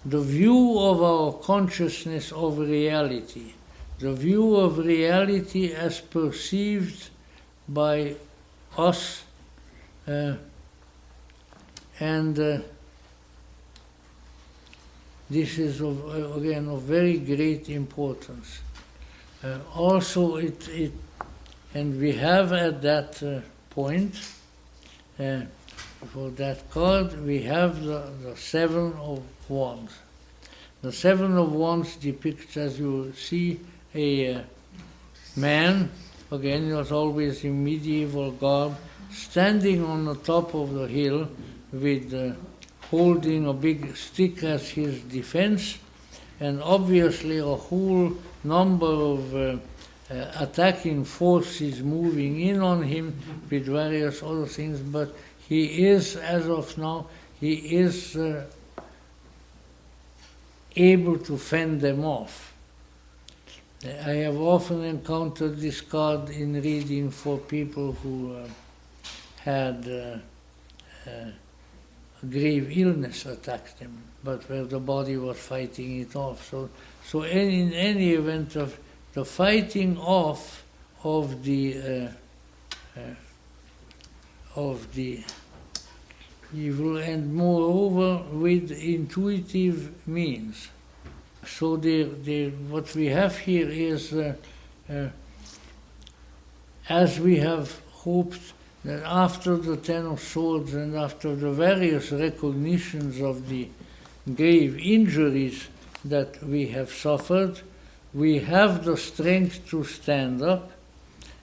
the view of our consciousness of reality, the view of reality as perceived by us, and this is again of very great importance. Also, and we have at that point, for that card, we have the Seven of Wands. The Seven of Wands depicts, as you see, a man, again, he was always in medieval garb, standing on the top of the hill with holding a big stick as his defense, and obviously a whole number of attacking forces moving in on him with various other things, but he is, as of now, he is able to fend them off. I have often encountered this card in reading for people who had grave illness attack them, but where the body was fighting it off. So in any event of the fighting off of the evil, and moreover with intuitive means. So what we have here is, as we have hoped, that after the Ten of Swords and after the various recognitions of the grave injuries that we have suffered, we have the strength to stand up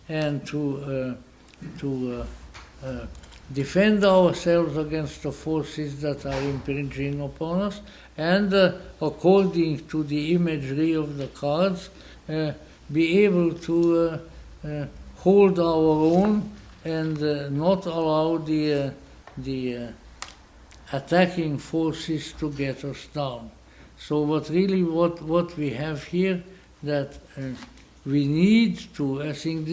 and to defend ourselves against the forces that are impinging upon us, and according to the imagery of the cards, be able to hold our own and not allow the attacking forces to get us down. So what we have here, that we need to, I think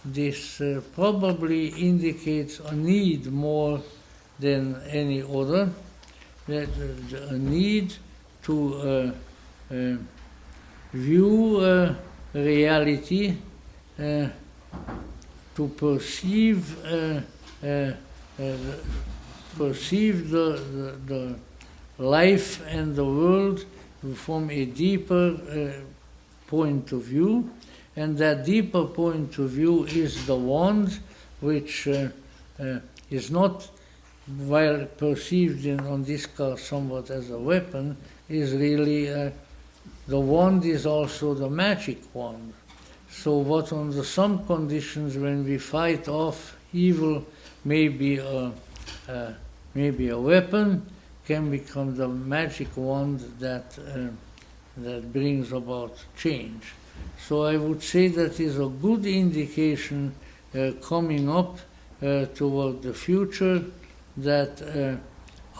this probably indicates a need more than any other, that a need to view reality, to perceive the life and the world from a deeper point of view, and that deeper point of view is the wand, which is not, while perceived on this card somewhat as a weapon, is really the wand is also the magic wand. So what under some conditions when we fight off evil may be a weapon, can become the magic wand that brings about change. So I would say that is a good indication coming up toward the future, that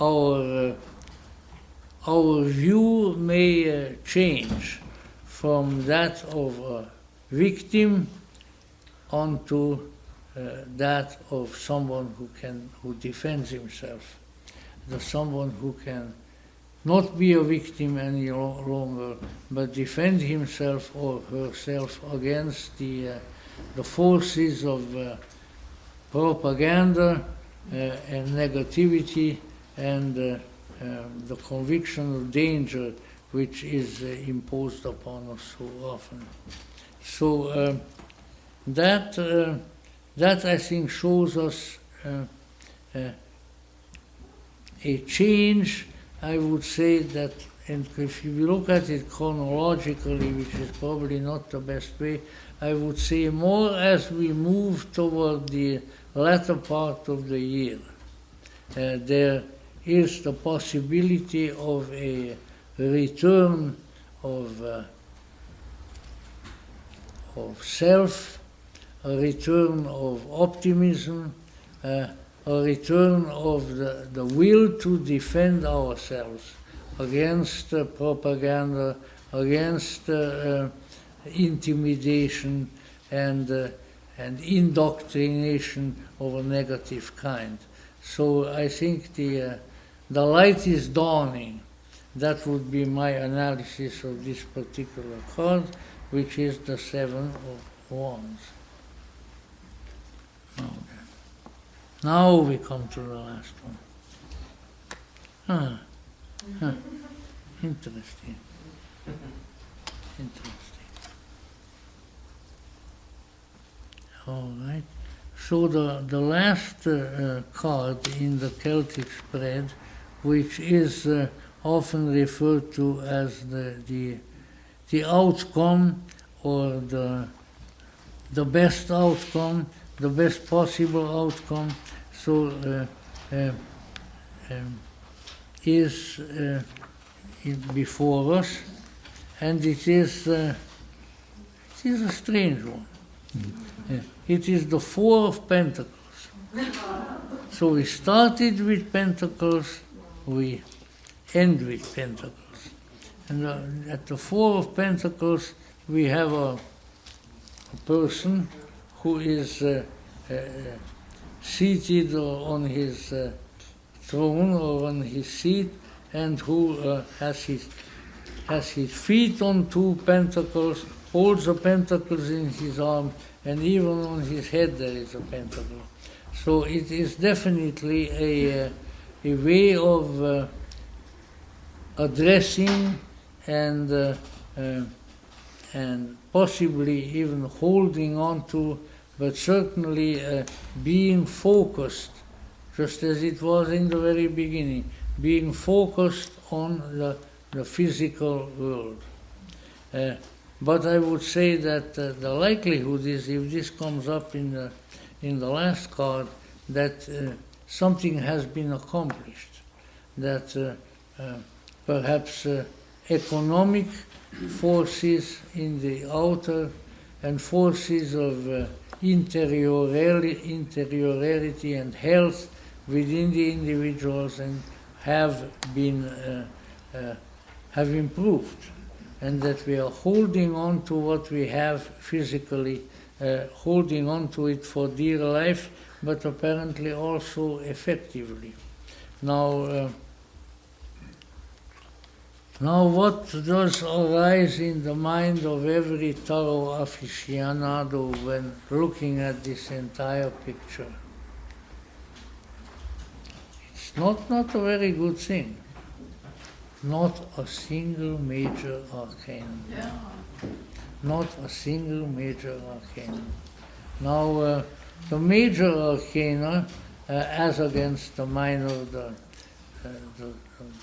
our view may change from that of a victim onto that of someone who defends himself, the someone who can not be a victim any longer, but defend himself or herself against the forces of propaganda and negativity and the conviction of danger which is imposed upon us so often. So that I think shows us a change, I would say that, and if you look at it chronologically, which is probably not the best way, I would say more as we move toward the latter part of the year. There is the possibility of a return of self, a return of optimism, a return of the will to defend ourselves against propaganda, against intimidation and indoctrination of a negative kind. So I think the light is dawning. That would be my analysis of this particular card, which is the Seven of Wands. Now we come to the last one. Interesting. Interesting. All right. So the last card in the Celtic spread, which is often referred to as the outcome or the best outcome, the best possible outcome, so is before us, and it is a strange one. It is the Four of Pentacles. So we started with Pentacles, we end with Pentacles. And at the Four of Pentacles, we have a person who is seated on his throne or on his seat, and who has his feet on two pentacles, holds the pentacles in his arm, and even on his head there is a pentacle. So it is definitely a way of addressing and possibly even holding on to, but certainly being focused, just as it was in the very beginning, being focused on the physical world. But I would say that the likelihood is, if this comes up in the last card, that something has been accomplished, that perhaps economic forces in the outer and forces of interiority and health within the individuals and have improved, and that we are holding on to what we have physically, holding on to it for dear life, but apparently also effectively. Now what does arise in the mind of every tarot aficionado when looking at this entire picture? It's not a very good thing. Not a single major arcana. Yeah. Not a single major arcana. Now, the major arcana, as against the minor, the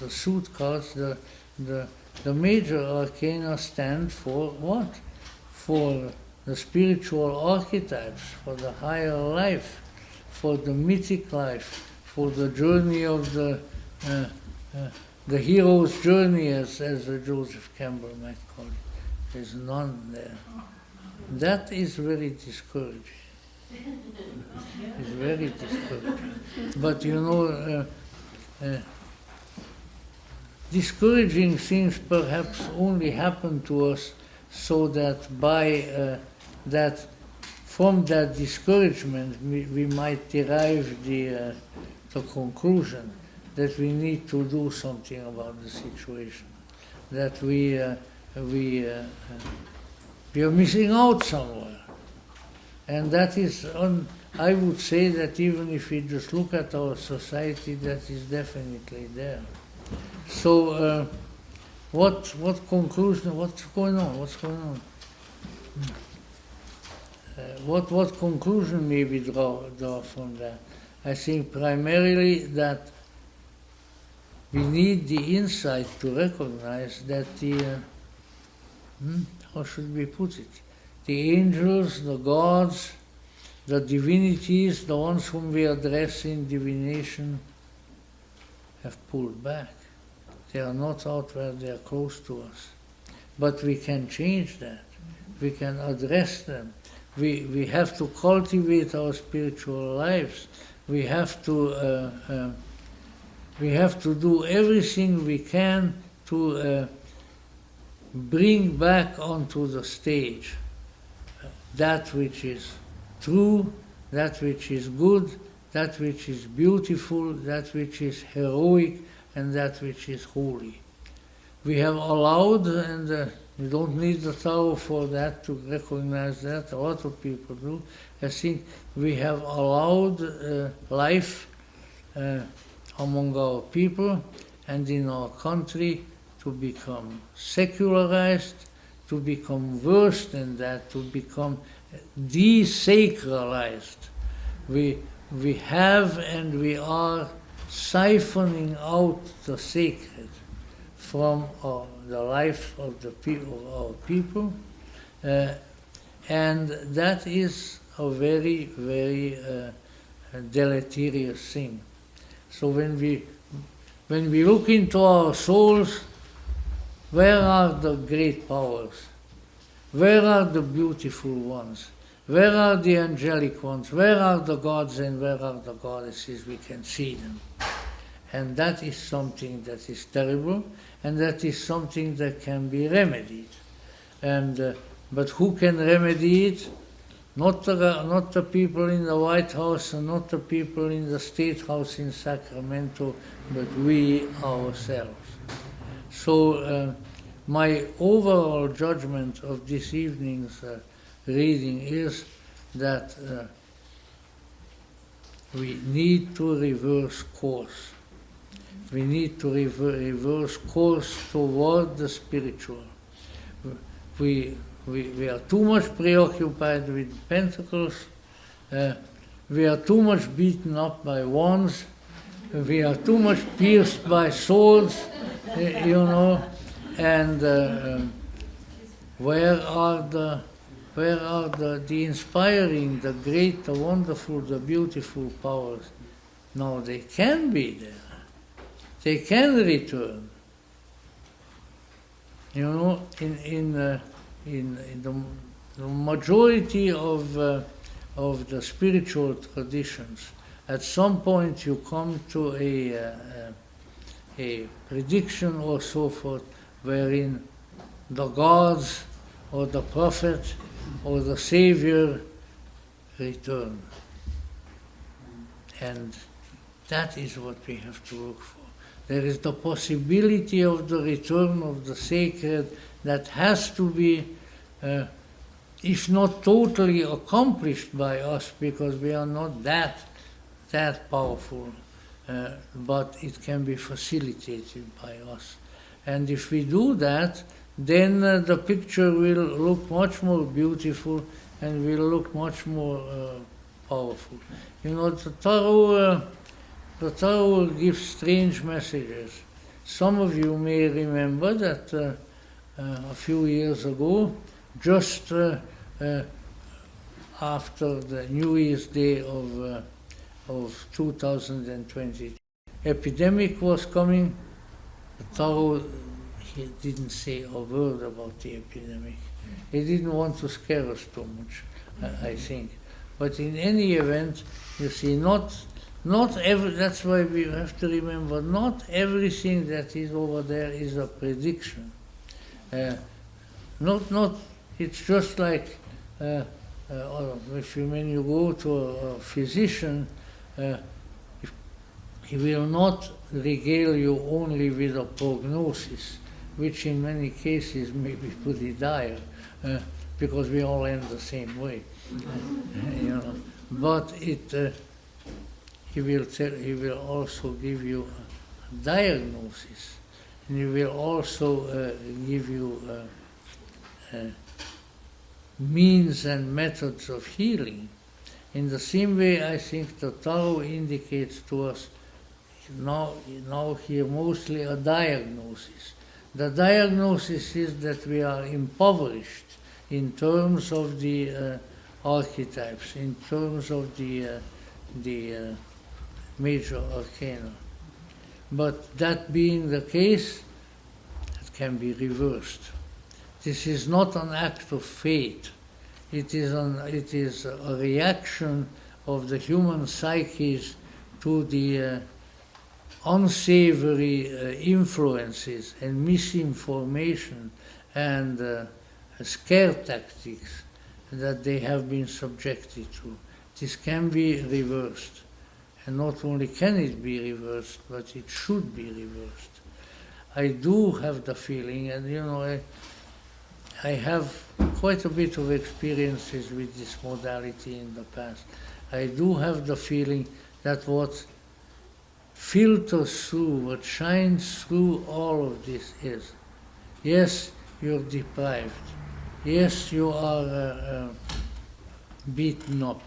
suit cards, the major arcana stand for what? For the spiritual archetypes, for the higher life, for the mythic life, for the journey of the hero's journey, as Joseph Campbell might call it. There's none there. That is very discouraging. It's very discouraging. But you know, discouraging things perhaps only happen to us so that from that discouragement we might derive the conclusion that we need to do something about the situation, that we are missing out somewhere. And that is, I would say that even if we just look at our society, that is definitely there. So, what conclusion? What's going on? What conclusion may we draw from that? I think primarily that we need the insight to recognize that how should we put it? The angels, the gods, the divinities, the ones whom we address in divination, have pulled back. They are not out where they are close to us. But we can change that. We can address them. We have to cultivate our spiritual lives. We have to do everything we can to bring back onto the stage that which is true, that which is good, that which is beautiful, that which is heroic, and that which is holy. We have allowed, and we don't need the Tao for that to recognize that, a lot of people do. I think we have allowed life among our people and in our country to become secularized, to become worse than that, to become desacralized. We have and we are siphoning out the sacred from the life of the people, our people, and that is a very, very deleterious thing. So when we look into our souls, where are the great powers? Where are the beautiful ones? Where are the angelic ones? Where are the gods and where are the goddesses? We can see them. And that is something that is terrible, and that is something that can be remedied. And but who can remedy it? Not the people in the White House and not the people in the State House in Sacramento, but we ourselves. So my overall judgment of this evening's reading is that we need to reverse course. We need to reverse course toward the spiritual. We are too much preoccupied with pentacles. We are too much beaten up by wands. We are too much pierced by swords, And where are the inspiring, the great, the wonderful, the beautiful powers? No, they can be there. They can return. In the majority of the spiritual traditions, at some point you come to a prediction or so forth, wherein the gods or the prophet or the Savior return. And that is what we have to look for. There is the possibility of the return of the sacred that has to be, if not totally accomplished by us, because we are not that powerful, but it can be facilitated by us. And if we do that, then the picture will look much more beautiful and will look much more powerful. The Tarot gives strange messages. Some of you may remember that a few years ago, just after the New Year's Day of 2020, epidemic was coming. The Tarot, he didn't say a word about the epidemic. He didn't want to scare us too much, I think. But in any event, you see, that's why we have to remember, not everything that is over there is a prediction. It's just like when you go to a physician, he will not regale you only with a prognosis, which in many cases may be pretty dire, because we all end the same way. But he will also give you a diagnosis, and he will also give you means and methods of healing. In the same way, I think the Tarot indicates to us now here mostly a diagnosis. The diagnosis is that we are impoverished in terms of the archetypes, in terms of the major arcana. But that being the case, it can be reversed. This is not an act of fate. It is a reaction of the human psyches to the unsavory influences and misinformation and scare tactics that they have been subjected to. This can be reversed. And not only can it be reversed, but it should be reversed. I do have the feeling, and I have quite a bit of experiences with this modality in the past. I do have the feeling that what filters through, what shines through all of this is, yes, you're deprived. Yes, you are beaten up.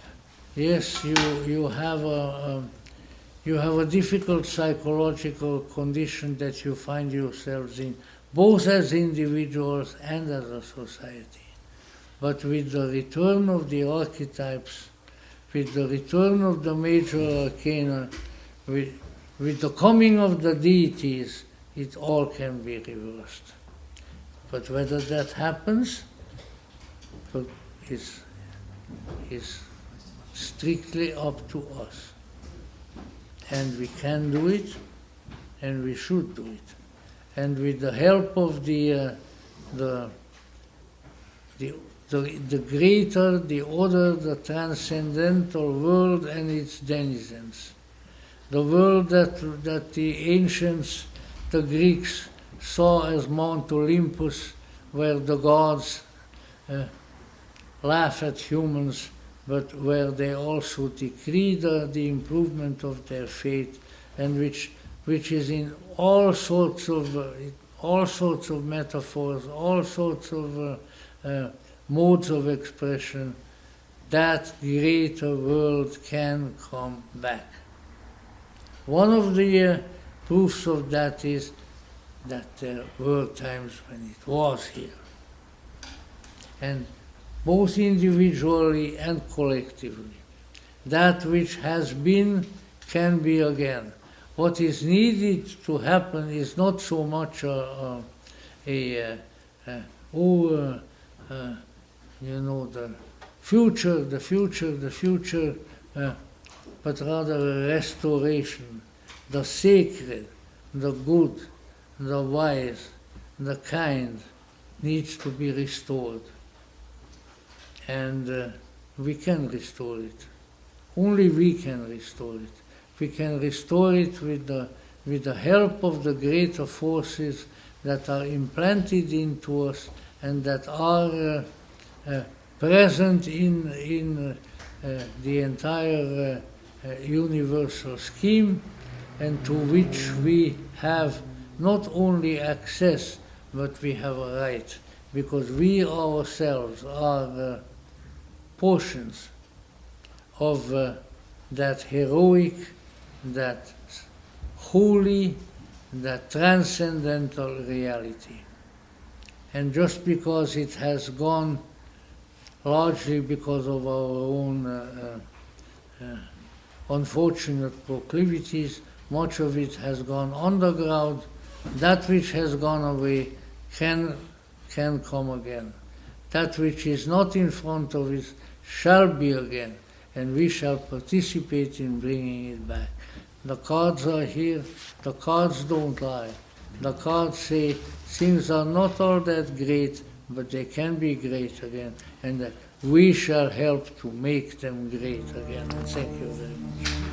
Yes, you have a difficult psychological condition that you find yourselves in, both as individuals and as a society. But with the return of the archetypes, with the return of the major arcana, with the coming of the deities, it all can be reversed. But whether that happens is strictly up to us. And we can do it, and we should do it. And with the help of the greater, the other, the transcendental world and its denizens. The world that the ancients, the Greeks, saw as Mount Olympus, where the gods laugh at humans, but where they also decree the improvement of their fate, and which is in all sorts of metaphors, all sorts of modes of expression. That greater world can come back. One of the proofs of that is that there were times when it was here. And both individually and collectively, that which has been can be again. What is needed to happen is not so much the future, but rather a restoration. The sacred, the good, the wise, the kind needs to be restored. And we can restore it. Only we can restore it. We can restore it with the help of the greater forces that are implanted into us and that are present in the entire universal scheme, and to which we have not only access, but we have a right, because we ourselves are portions of that heroic, that holy, that transcendental reality. And just because it has gone largely because of our own unfortunate proclivities, much of it has gone underground. That which has gone away can come again. That which is not in front of us shall be again, and we shall participate in bringing it back. The cards are here, the cards don't lie. The cards say things are not all that great, but they can be great again, and that we shall help to make them great again. Thank you very much.